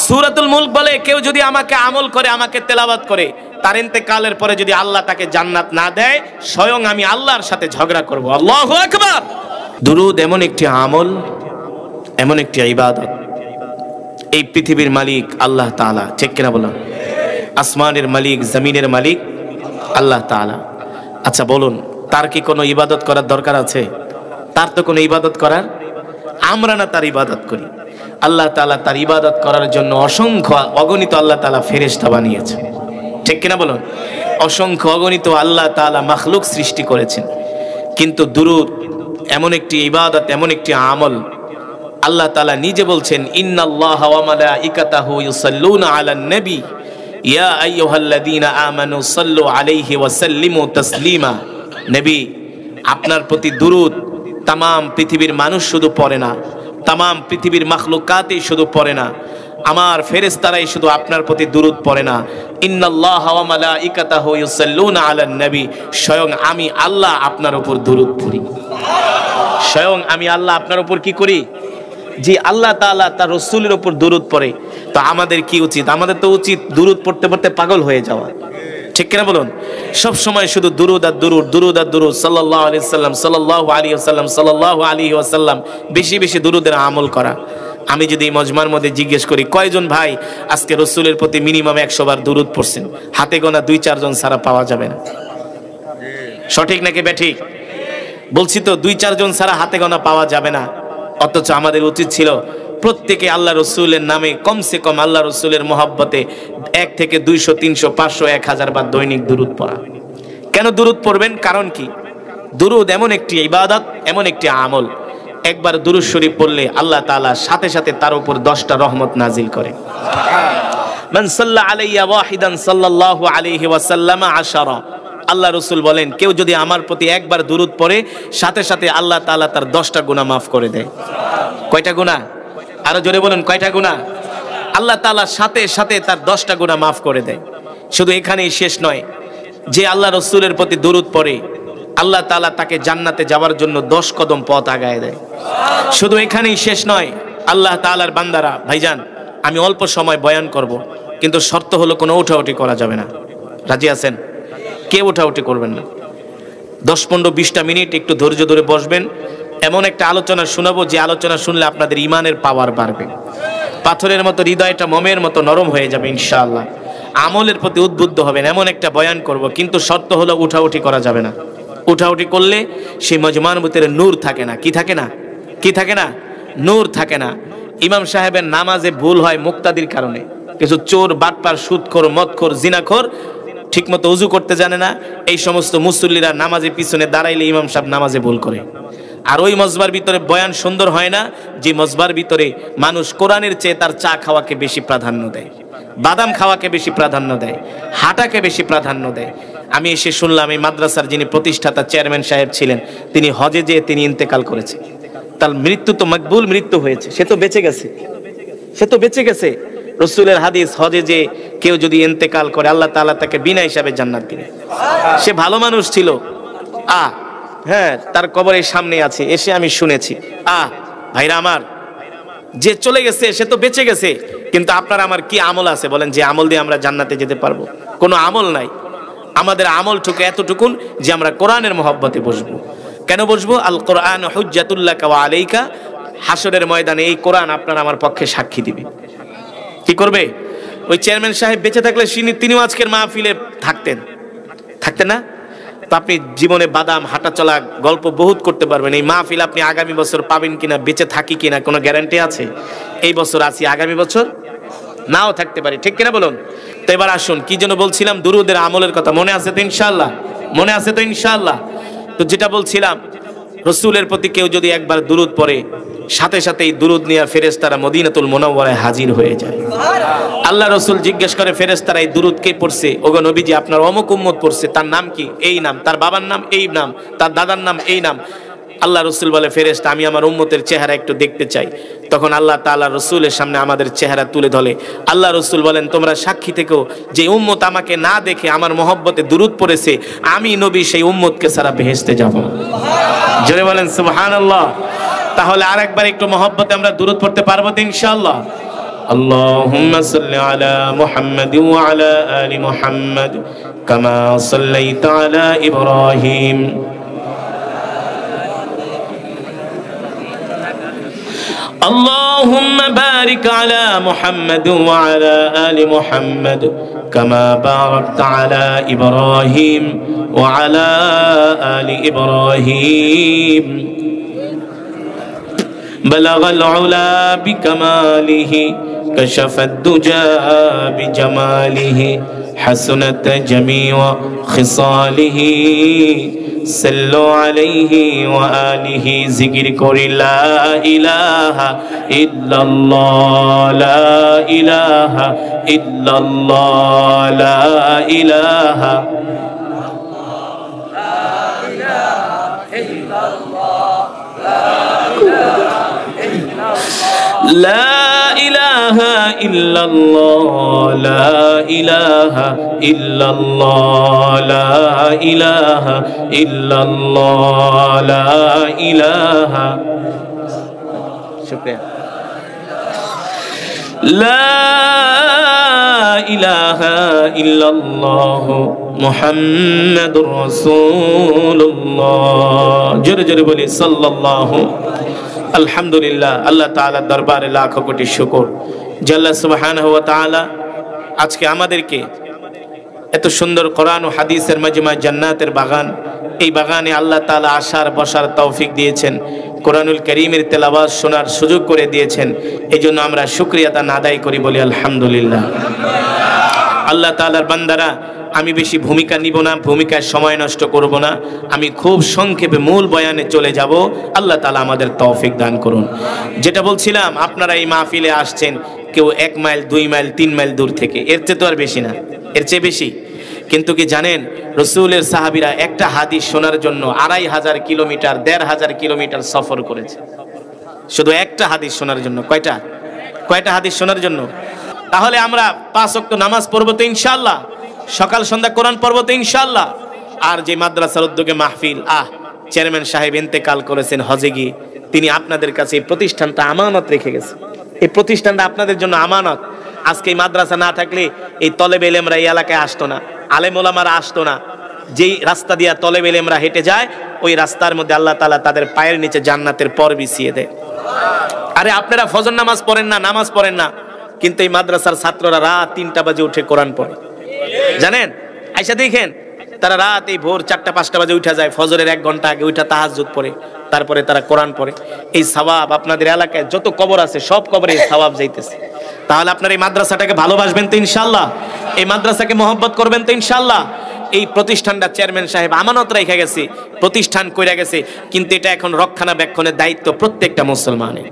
সূরাতুল মুলক বলে কেউ যদি আমাকে আমল করে, আমাকে তেলাওয়াত করে, তার ইন্তেকালের পরে যদি আল্লাহ তাকে জান্নাত না দেয়, স্বয়ং আমি আল্লাহর সাথে ঝগড়া করব। আল্লাহু আকবার। দুরূদ এমন একটি আমল, এমন একটি ইবাদত, এই পৃথিবীর মালিক আল্লাহ তাআলা। ঠিক কিনা বলুন? আসমানের মালিক, জমিনের মালিক আল্লাহ তাআলা। আচ্ছা বলুন, তার কি কোনো ইবাদত করার দরকার আছে? তার তো কোনো ইবাদত করার, আমরা না তার ইবাদত করি। আল্লাহ তাআলা তার ইবাদত করার জন্য অসংখ্য অগণিত আল্লাহ তাআলা ফেরেশতা বানিয়েছেন। ঠিক কিনা বলুন? অসংখ্য অগণিত আল্লাহ তাআলা মাখলুক সৃষ্টি করেছেন। কিন্তু দুরূদ এমন একটি ইবাদত, এমন একটি আমল, আল্লাহ তাআলা নিজে বলছেন ইন্নাল্লাহা ওয়া মালাইকাতাহু ইউসাল্লুনা আলান নবী ইয়া আইয়ুহাল্লাযীনা আমানু সাল্লু আলাইহি ওয়া সাল্লিমু তাসলিমা। নবী, আপনার প্রতি দুরূদ तमाम পৃথিবীর মানুষ শুধু পড়ে না, तमाम পৃথিবীর মাখলুকাতই শুধু পড়ে না, আমার ফেরেশতারাই শুধু আপনার প্রতি দুরূদ পড়ে না। ইন্নাল্লাহা ওয়া মালাইকাতাহু ইউসাল্লুনা আলান নবী, স্বয়ং আমি আল্লাহ আপনার উপর দুরূদ পড়ি। স্বয়ং আমি আল্লাহ আপনার উপর কি করি? যে আল্লাহ তাআলা তার রাসূলের উপর দুরূদ পড়ে। তো আমাদের কি উচিত? আমাদের তো উচিত দুরূদ পড়তে পড়তে পাগল হয়ে যাওয়া। ঠিক কিনা বলুন? সব সময় শুধু দুরূদ আর দুরূদ, দুরূদ আর দুরূদ, সাল্লাল্লাহু আলাইহি ওয়াসাল্লাম, সাল্লাল্লাহু আলাইহি ওয়াসাল্লাম, সাল্লাল্লাহু আলাইহি ওয়াসাল্লাম, বেশি বেশি দুরূদের আমল করা। আমি যদি মজমার মধ্যে জিজ্ঞেস করি কয়জন ভাই আজকে রাসূলের প্রতি মিনিমাম 100 বার দুরূদ পড়ছেন, হাতে গোনা 2-4 জন ছাড়া পাওয়া যাবে না। সঠিক নাকি বেঠিক? বলছি তো 2-4 জন ছাড়া হাতে গোনা পাওয়া যাবে না। অথচ আমাদের উচিত ছিল প্রত্যেকে আল্লাহ রসুলের নামে কমসে কম আল্লাহ রসুলের মহব্বতে 1 থেকে 200, 300, 500, 1000 বার দৈনিক দুরূদ পড়া। কেন দুরূদ পড়বেন? কারণ কি? দুরূদ এমন একটি ইবাদত, এমন একটি আমল, একবার দুরূদ শরীফ পড়লে আল্লাহ তাআলা সাথে সাথে তার উপর 10টা রহমত নাজিল করে। মান সাল্লা আলাইয়া ওয়াহিদান সাল্লাল্লাহু আলাইহি ওয়াসাল্লাম 10। আল্লাহ রসুল বলেন কেউ যদি আমার প্রতি একবার দুরূদ পড়ে, সাথে সাথে আল্লাহ তাআলা তার 10টা গুনাহ মাফ করে দেয়। কয়টা গুনাহ? আরো জোরে বলুন, কয়টা গুনাহ? আল্লাহ তাআলা সাথে সাথে তার 10টা গুনাহ মাফ করে দেয়। শুধু এখানেই শেষ নয়, যে আল্লাহ রসুলের প্রতি দুরূদ পড়ে আল্লাহ তাআলা তাকে জান্নাতে যাওয়ার জন্য 10 কদম পথ আগায় দেয়। শুধু এখানেই শেষ নয়, আল্লাহ তাআলার বান্দারা, ভাইজান আমি অল্প সময় বয়ান করব, কিন্তু শর্ত হলো কোনো উঠাউঠি করা যাবে না। রাজি আছেন? কেউ উঠাউঠি করবেন না। 10-15-20টা মিনিট একটু ধৈর্য ধরে বসবেন। এমন একটা আলোচনা শোনাবো যে আলোচনা শুনলে আপনাদের ইমানের পাওয়ার বাড়বে, পাথরের মতো হৃদয়টা মোমের মতো নরম হয়ে যাবে ইনশাআল্লাহ, আমলের প্রতি উদ্বুদ্ধ হবেন। এমন একটা বয়ান করব, কিন্তু শর্ত হলো উঠাউঠি করা যাবে না। উঠাউঠি করলে সেই মজমার ভিতরে নূর থাকে না। কি থাকে না? কি থাকে না? নূর থাকে না। ইমাম সাহেবের নামাজে ভুল হয় মুক্তাদির কারণে। কিছু চোর, বাটপার, সুদখোর, মদখোর, জিনাখোর ঠিকমতো ওযু করতে জানে না, এই সমস্ত মুসল্লিরা নামাজের পিছনে দাঁড়াইলে ইমাম সাহেব নামাজে ভুল করে। আর ওই মজবার ভিতরে বয়ান সুন্দর হয় না, যে মজবার ভিতরে মানুষ কোরআনের চেয়ে তার চা খাওয়াকে বেশি প্রাধান্য দেয়, বাদাম খাওয়াকে বেশি প্রাধান্য দেয়, হাঁটাকে বেশি প্রাধান্য দেয়। আমি এসে শুনলাম এই মাদ্রাসার যিনি প্রতিষ্ঠাতা চেয়ারম্যান সাহেব ছিলেন, তিনি হজে যেয়ে তিনি ইন্তেকাল করেছে। তার মৃত্যু তো মকবুল মৃত্যু হয়েছে, সে তো বেঁচে গেছে, সে তো বেঁচে গেছে। রাসূলের হাদিস, হজে যে কেউ যদি ইন্তেকাল করে আল্লাহ তাআলা তাকে বিনা হিসাবে জান্নাত দিবে। সে ভালো মানুষ ছিল। হ্যাঁ, তার কবরের সামনে আছে, এসে আমি শুনেছি। ভাইরা আমার, যে চলে গেছে সে তো বেঁচে গেছে, কিন্তু আপনার আমার কি আমল আছে বলেন, যে আমল দিয়ে আমরা জান্নাতে যেতে পারবো? কোনো আমল নাই। আমাদের আমল টুকু এতটুকুন যে আমরা কোরআনের মহব্বতে বসবো। কেন বসবো? আল কোরআন হুজ্জাতুল লাকা ওয়া আলাইকা। হাসরের ময়দানে এই কোরআন আপনার আমার পক্ষে সাক্ষী দিবে। কি করবে? ওই চেয়ারম্যান সাহেব বেঁচে থাকলে তিনিও আজকের মাহফিলে থাকতেন না? তো আপনি জীবনে বাদাম, হাঁটা চলা, গল্প বহুত করতে পারবেন। এই মাহফিল আপনি আগামী বছর পাবেন কিনা, বেঁচে থাকি কিনা কোনো গ্যারান্টি আছে? এই বছর আছি, আগামী বছর নাও থাকতে পারি, ঠিক কিনা বলুন? তো এবার আসুন, কি যেন বলছিলাম, দুরুদের আমলের কথা মনে আছে তো ইনশাআল্লাহ? মনে আছে তো ইনশাআল্লাহ? তো যেটা বলছিলাম, রাসূলের প্রতি কেউ যদি একবার দুরুদ পড়ে, সাথে সাথেই দুরুদ নিয়ে ফেরেশতারা মদিনাতুল মুনাওয়ারায় হাজির হয়ে যায়। আল্লাহ রাসূল জিজ্ঞেস করে ফেরেশতারা, এই দুরুদ কে পড়ছে? ওগো নবীজি, আপনার অমুক উম্মত পড়ছে। তার নাম কি? এই নাম। তার বাবার নাম এই নাম, তার দাদার নাম এই নাম। আল্লাহ রাসূল বলে, ফেরেশতা, আমি আমার উম্মতের চেহারা একটু দেখতে চাই। তখন আল্লাহ তাআলা রাসূলের সামনে আমাদের চেহারা তুলে ধরে। আল্লাহ রাসূল বলেন, তোমরা সাক্ষী থেকো যে উম্মত আমাকে না দেখে আমার মহব্বতে দুরুদ পড়েছে, আমি নবী সেই উম্মতকে ছাড়া বেহেশতে যাব না। জোরে বলেন সুবহানাল্লাহ। তাহলে আরেকবার একটু মহব্বতে আমরা দুরুদ পড়তে পারবো তো ইনশাআল্লাহ? আল্লাহুম্মা সাল্লি আলা মুহাম্মাদ ওয়া আলা আলি মুহাম্মাদ কামা সাল্লাইতা আলা ইব্রাহিম। اللهم بارك على محمد وعلى آل محمد كما باركت على إبراهيم وعلى آل إبراهيم بلغ العلا بكماله كشف الدجى بجماله حسنت جميع خصاله صلوا عليه وآله ذكر كوري لا إله إلا الله لا إله إلا الله لا إله إلا الله لا إله إلا الله لا إله إلا الله لا إله إلا الله لا إله شكرا لا إله إلا الله محمد رسول الله جل جل بولي صلى الله আলহামদুলিল্লাহ। আল্লাহ তাআলার দরবারে লাখো কোটি শুকর যে আল্লাহ সুবহানাহু ওয়া তাআলা আজকে আমাদেরকে এত সুন্দর কোরআন ও হাদিসের মাজমা জান্নাতের বাগান, এই বাগানে আল্লাহ তাআলা আসার বসার তৌফিক দিয়েছেন, কোরআনুল কারীমের তেলাওয়াত শোনার সুযোগ করে দিয়েছেন। এজন্য আমরা শুকরিয়া আদায় করি, বলি আলহামদুলিল্লাহ। আল্লাহ তাআলার বান্দারা, আমি বেশি ভূমিকা নিব না, ভূমিকায় সময় নষ্ট করব না, আমি খুব সংক্ষেপে মূল বয়ানে চলে যাব। আল্লাহ তাআলা আমাদের তৌফিক দান করুন। যেটা বলছিলাম, আপনারা এই মাহফিলে আসছেন কেউ 1 মাইল 2 মাইল 3 মাইল দূর থেকে, এর চেয়ে তো আর বেশি না, এর চেয়ে বেশি। কিন্তু কি জানেন, রাসূলের সাহাবীরা একটা হাদিস শোনার জন্য 2500 কিলোমিটার 1500 কিলোমিটার সফর করেছে, শুধু একটা হাদিস শোনার জন্য। কয়টা হাদিস শোনার জন্য? তাহলে আমরা 5 ওয়াক্ত নামাজ পড়বো তো ইনশাআল্লাহ, সকাল সন্ধ্যা কোরআন পড়বো তো ইনশাআল্লাহ। আর যে মাদ্রাসার উদ্যোগে মাহফিল, চেয়ারম্যান সাহেব ইন্তেকাল করেছেন হজে গিয়ে, তিনি আপনাদের কাছে এই প্রতিষ্ঠানটা আমানত রেখে গেছে। এই প্রতিষ্ঠানটা আপনাদের জন্য আমানত। আজকে এই মাদ্রাসা না থাকলে এই তলেবে ইলমরা এই এলাকায় আসতো না, আলেম ওলামারা আসতো না। যেই রাস্তা দিয়া তলেবে ইলমরা হেঁটে যায়, ওই রাস্তার মধ্যে আল্লাহ তাআলা তাদের পায়ের নিচে জান্নাতের পর বিছিয়ে দেয়। আরে আপনারা ফজর নামাজ পড়েন না, নামাজ পড়েন না, কিন্তু এই মাদ্রাসার ছাত্ররা রাত 3টা বাজে উঠে কোরআন পড়ে, জানেন? আইসা দেখেন, তারা রাত এই ভোর 4টা-5টা বাজে উঠা যায়, ফজরের 1 ঘন্টা আগে উঠা তাহাজ্জুদ পড়ে, তারপরে তারা কোরআন পড়ে। এই সওয়াব আপনাদের এলাকায় যত কবর আছে সব কবরে এই সওয়াব যাইতেছে। তাহলে আপনার এই মাদ্রাসাটাকে ভালোবাসবেন তো ইনশাআল্লাহ, এই মাদ্রাসাকে মহব্বত করবেন তো ইনশাআল্লাহ। এই প্রতিষ্ঠানটা চেয়ারম্যান সাহেব আমানত রেখে গেছে, প্রতিষ্ঠান কইরা গেছে, কিন্তু এটা এখন রক্ষণাবেক্ষণের দায়িত্ব প্রত্যেকটা মুসলমানের,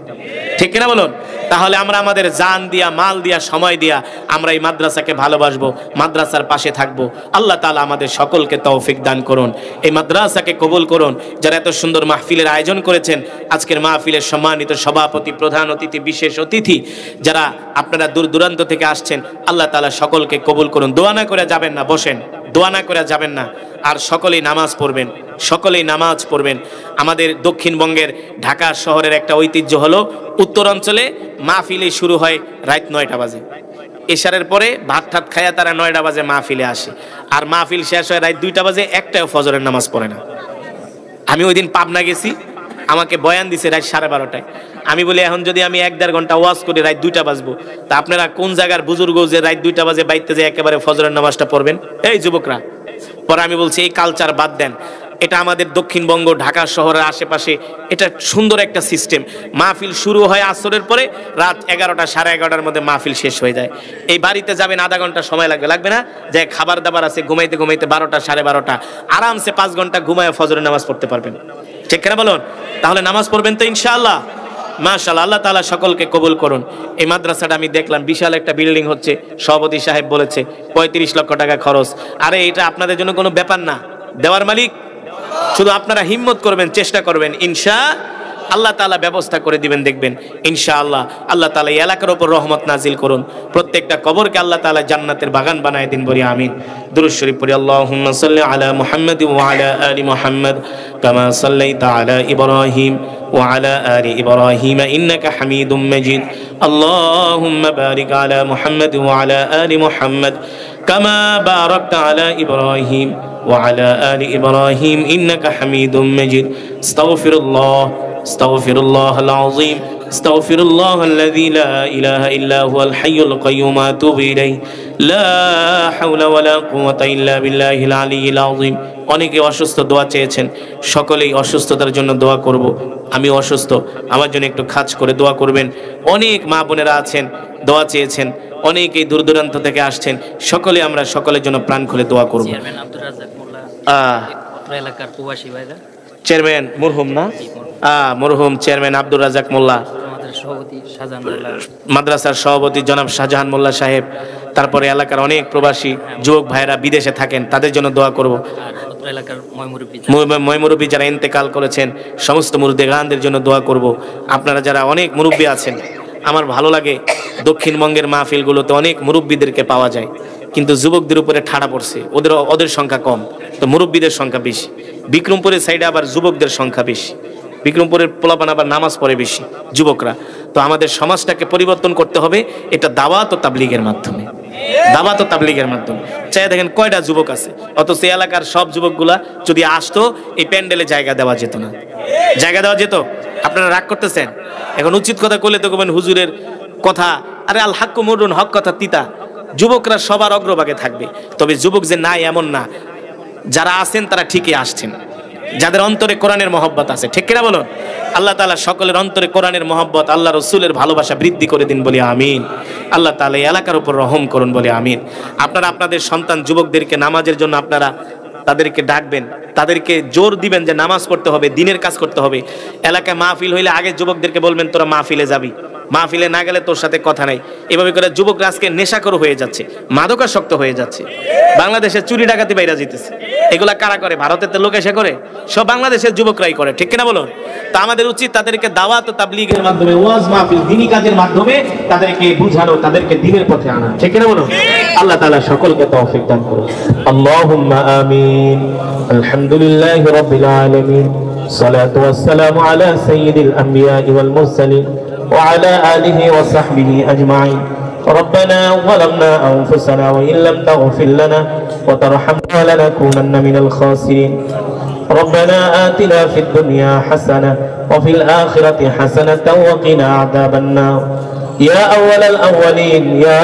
ঠিক কিনা বলুন? তাহলে আমরা আমাদের জান দিয়া, মাল দিয়া, সময় দিয়া আমরা এই মাদ্রাসাকে ভালোবাসবো, মাদ্রাসার পাশে থাকবো। আল্লাহ তাআলা আমাদের সকলকে তৌফিক দান করুন, এই মাদ্রাসাকে কবুল করুন। যারা এত সুন্দর মাহফিলের আয়োজন করেছেন, আজকের মাহফিলের সম্মানিত সভাপতি, প্রধান অতিথি, বিশেষ অতিথি যারা আপনারা দূর দূরান্ত থেকে আসছেন, আল্লাহ তাআলা সকলকে কবুল করুন। দোয়া না করে যাবেন না, বসেন, দোয়া না করে যাবেন না। আর সকলেই নামাজ পড়বেন, সকলেই নামাজ পড়বেন। আমাদের দক্ষিণবঙ্গের ঢাকা শহরের একটা ঐতিহ্য হলো উত্তরাঞ্চলে মাহফিলে শুরু হয় রাত 9টা বাজে, এশারের পরে ভাত ঠাত খায়া তারা 9টা বাজে মাহফিলে আসে, আর মাহফিল শেষ হয় রাত 2টা বাজে, একটাও ফজরের নামাজ পড়ে না। আমি ওই দিন পাবনা গেছি, আমাকে বয়ান দিছে রাত 12:30টায়। আমি বলি এখন যদি আমি 1-1.5 ঘন্টা ওয়াজ করি রাত 2টা বাজবো, তা আপনারা কোন জায়গার বুজুর্গ যে রাত 2টা বাজে বাইতে যে একেবারে ফজরের নামাজটা পড়বেন? এই যুবকরা। পরে আমি বলছি এই কালচার বাদ দেন, এটা আমাদের দক্ষিণবঙ্গ ঢাকা শহরের আশেপাশে এটা সুন্দর একটা সিস্টেম। মাহফিল শুরু হয় আসরের পরে, রাত 11টা 11:30টার মধ্যে মাহফিল শেষ হয়ে যায়। এই বাড়িতে যাবেন আধা ঘন্টা সময় লাগবে, লাগবে না? যে খাবার দাবার আছে, ঘুমাইতে ঘুমাইতে 12টা 12:30 আরামসে 5 ঘন্টা ঘুমায় ফজরের নামাজ পড়তে পারবেন, ঠিক কিনা বলুন? তাহলে নামাজ পড়বেন তো ইনশাআল্লাহ। মাশাআল্লাহ, আল্লাহ তাআলা সকলকে কবুল করুন। এই মাদ্রাসাটা আমি দেখলাম বিশাল একটা বিল্ডিং হচ্ছে, সভাপতি সাহেব বলেছে 35 লক্ষ টাকা খরচ। আরে এটা আপনাদের জন্য কোনো ব্যাপার না, দেওয়ার মালিক শুধু আপনারা হিম্মত করবেন, চেষ্টা করবেন, আল্লাহ তাআলা ব্যবস্থা করে দিবেন, দেখবেন ইনশাআল্লাহ। আল্লাহ তাআলা এই এলাকার উপর রহমত নাজিল করুন, প্রত্যেকটা কবরকে আল্লাহ তাআলা জান্নাতের বাগান বানায় দিন, বলি আমিন। দুরূদ শরীফ পড়ি। আল্লাহুম্মা সাল্লি আলা মুহাম্মাদ ওয়া আলা আলি মুহাম্মাদ কামা সাল্লাইতা আলা ইব্রাহিম ওয়া আলা আলি ইব্রাহিম ইন্নাকা হামিদুম মাজিদ। আল্লাহুম্মা বারিক আলা মুহাম্মাদ ওয়া আলা আলি মুহাম্মাদ কামা বারাকতা আলা ইব্রাহিম وعلى آل إبراهيم إنك حميد مجيد. استغفر الله العظيم، استغفر الله الذي لا إله إلا هو الحي القيوم أتوب إليه، لا حول ولا قوة إلا بالله العلي العظيم. অনেকে অসুস্থ, দোয়া চেয়েছেন, সকলেই অসুস্থতার জন্য দোয়া করব। আমি অসুস্থ, আমার জন্য একটু খাজ করে দোয়া করবেন। অনেক মা বোনেরা আছেন, দোয়া চেয়েছেন, অনেকেই দূর দূরান্ত থেকে আসছেন, সকলে আমরা সকলের জন্য প্রাণ খুলে দোয়া করব। চেয়ারম্যান মরহুম না, মরহুম চেয়ারম্যান আব্দুর রাজ্জাক মোল্লা, মাদ্রাসার সভাপতি জনাব শাহজাহান মোল্লা সাহেব, তারপরে এলাকার অনেক প্রবাসী যুবক ভাইরা বিদেশে থাকেন, তাদের জন্য দোয়া করব। ময়মুরব্বী যারা ইন্তেকাল করেছেন, সমস্ত মুরব্বিদের জন্য দোয়া করব। আপনারা যারা অনেক মুরব্বী আছেন, আমার ভালো লাগে দক্ষিণবঙ্গের মাহফিলগুলোতে অনেক মুরব্বীদেরকে পাওয়া যায়, কিন্তু যুবকদের উপরে ঠাড়া পড়ছে, ওদের সংখ্যা কম, তো মুরব্বীদের সংখ্যা বেশি। বিক্রমপুরের সাইডে আবার যুবকদের সংখ্যা বেশি, বিক্রমপুরের পোলাপান আবার নামাজ পড়ে বেশি, যুবকরা। তো আমাদের সমাজটাকে পরিবর্তন করতে হবে, এটা দাওয়াত ও তাবলীগের মাধ্যমে, দাওয়াত ও তাবলীগের মাধ্যমে। চাই দেখেন কয়টা যুবক আছে, অথচ এই এলাকার সব যুবকগুলা যদি আসতো এই প্যান্ডেলে জায়গা দেওয়া যেত না, জায়গা দেওয়া যেত। আপনারা রাগ করতেছেন, এখন উচিত কথা করলে তো কবেন হুজুরের কথা, আরে আল হাক্কু মুরুন, হক কথা তিতা। যুবকরা সবার অগ্রভাগে থাকবে, তবে যুবক যে নাই এমন না, যারা আছেন তারা ঠিকই আসছেন, যাদের অন্তরে কোরআনের মহব্বত আছে, ঠিক কিনা বলুন? আল্লাহ তাআলা সকলের অন্তরে কোরআনের মহব্বত, আল্লাহ রসুলের ভালোবাসা বৃদ্ধি করে দিন, বলি আমিন। আল্লাহ তাআলা এই এলাকার উপর রহম করুন, বলি আমিন। আপনারা আপনাদের সন্তান যুবকদেরকে নামাজের জন্য আপনারা তাদেরকে ডাকবেন, তাদেরকে জোর দিবেন যে নামাজ পড়তে হবে, দিনের কাজ করতে হবে। এলাকায় মাহফিল হইলে আগে যুবকদেরকে বলবেন তোরা মাহফিলে যাবি, মাহফিলে না গেলে তোর সাথে কথা নাই। এভাবে করে যুবকরা আজকে নেশাখোর হয়ে যাচ্ছে, মাদকাসক্ত হয়ে যাচ্ছে। বাংলাদেশে চুরি ডাকাতি বাইরা যেতেছে, এগুলা কারা করে? ভারতের তো লোক এসে করে, সব বাংলাদেশের যুবকরাই করে, ঠিক কিনা বলুন? তা আমাদের উচিত তাদেরকে দাওয়াত ও তাবলীগের মাধ্যমে, ওয়াজ মাহফিল, দ্বীনি কাজের মাধ্যমে তাদেরকে বুঝানো, তাদেরকে দ্বীনের পথে আনা, ঠিক কিনা বলুন? আল্লাহ তাআলা সকলকে তৌফিক দান করুন। আল্লাহুম্মা আমিন। আলহামদুলিল্লাহি রাব্বিল আলামিন, সালাতু ওয়াসসালামু আলা সাইয়্যিদিল আমবিয়া ওয়াল মুরসালিন ওয়া আলা আলিহি ওয়া সাহবিহি আজমাইন। ربنا ظلمنا أنفسنا وإن لم تغفر لنا وترحمنا لنكونن من الخاسرين. ربنا آتنا في الدنيا حسنة وفي الآخرة حسنة وقنا عذاب النار. يا أول الأولين يا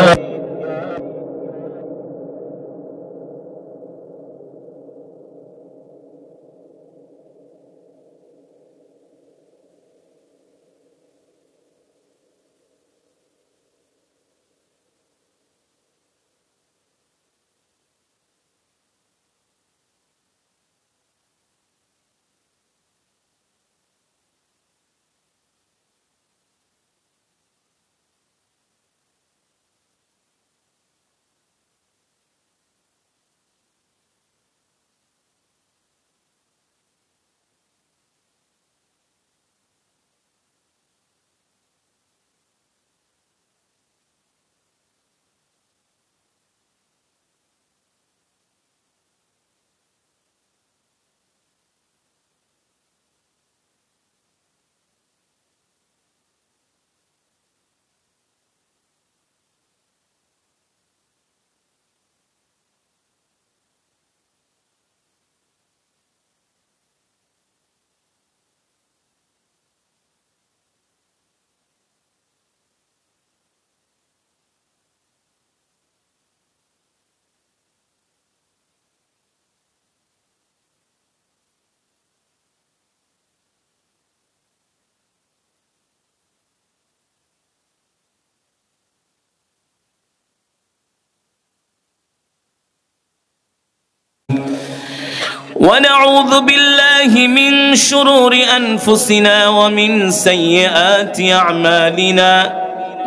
ونعوذ بالله من شرور أنفسنا ومن سيئات أعمالنا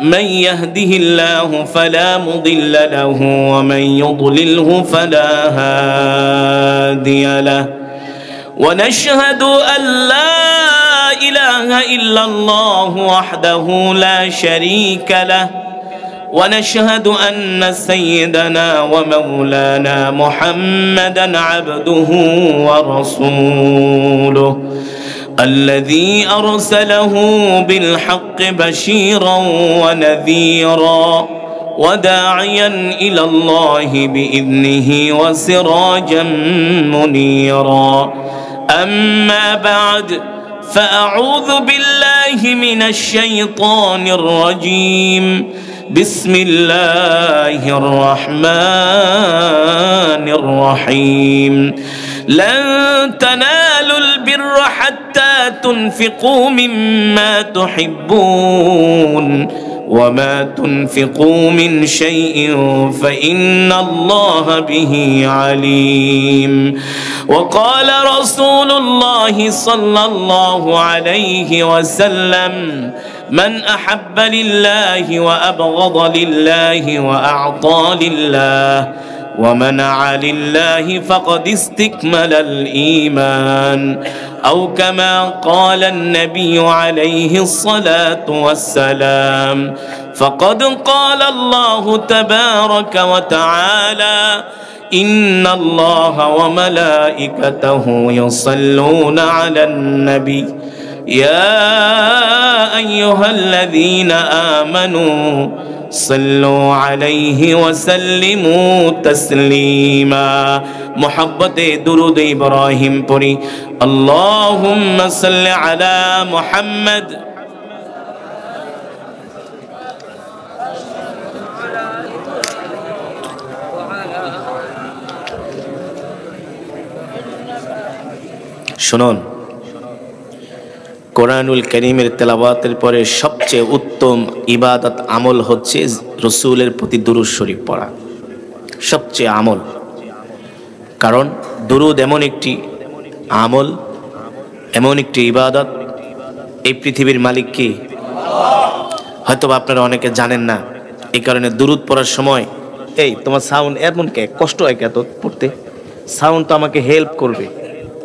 من يهده الله فلا مضل له ومن يضلله فلا هادي له ونشهد أن لا إله إلا الله وحده لا شريك له ونشهد أن سيدنا ومولانا محمدا عبده ورسوله الذي أرسله بالحق بشيرا ونذيرا وداعيا إلى الله بإذنه وسراجا منيرا أما بعد فأعوذ بالله من الشيطان الرجيم بسم الله الرحمن الرحيم لن تنالوا البر حتى تنفقوا مما تحبون وما تنفقوا من شيء فإن الله به عليم وقال رسول الله صلى الله عليه وسلم من أحب لله وأبغض لله وأعطى لله ومنع لله فقد استكمل الإيمان أو كما قال النبي عليه الصلاة والسلام فقد قال الله تبارك وتعالى إن الله وملائكته يصلون على النبي يا أيها الذين آمنوا صلوا عليه وسلموا تسليما محبت درود إبراهيم پڑھی اللهم صل على محمد শুনুন কোরআনুল কারীমের তেলাওয়াতের পরে সবচেয়ে উত্তম ইবাদত আমল হচ্ছে রাসূলের প্রতি দুরূদ শরীফ পড়া সবচেয়ে আমল কারণ দুরূদ এমন একটি আমল এমন একটি ইবাদত এই পৃথিবীর মালিক কে হয়তো আপনারা অনেকে জানেন না এই কারণে দুরূদ পড়ার সময় এই তোমার সাউন্ড এমন কে কষ্ট হয় কে তো পড়তে সাউন্ড তো আমাকে হেল্প করবে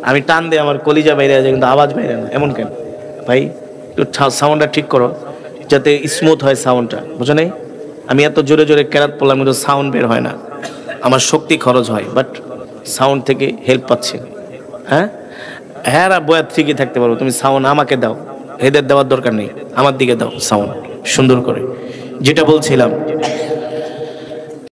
আমি টান দিয়ে আমার কলিজা বাইরে যায় কিন্তু আওয়াজ বাইরে না এমন কেন ভাই একটু সাউন্ডটা ঠিক করো যাতে স্মুথ হয় সাউন্ডটা বুঝো নাই আমি এত জোরে জোরে কেরাত পড়লাম কিন্তু সাউন্ড বের হয় না আমার শক্তি খরচ হয় বাট সাউন্ড থেকে হেল্প পাচ্ছি হ্যাঁ হ্যাঁ বয়াত ঠিকই থাকতে পারবো তুমি সাউন্ড আমাকে দাও এদের দেওয়ার দরকার নেই আমার দিকে দাও সাউন্ড সুন্দর করে যেটা বলছিলাম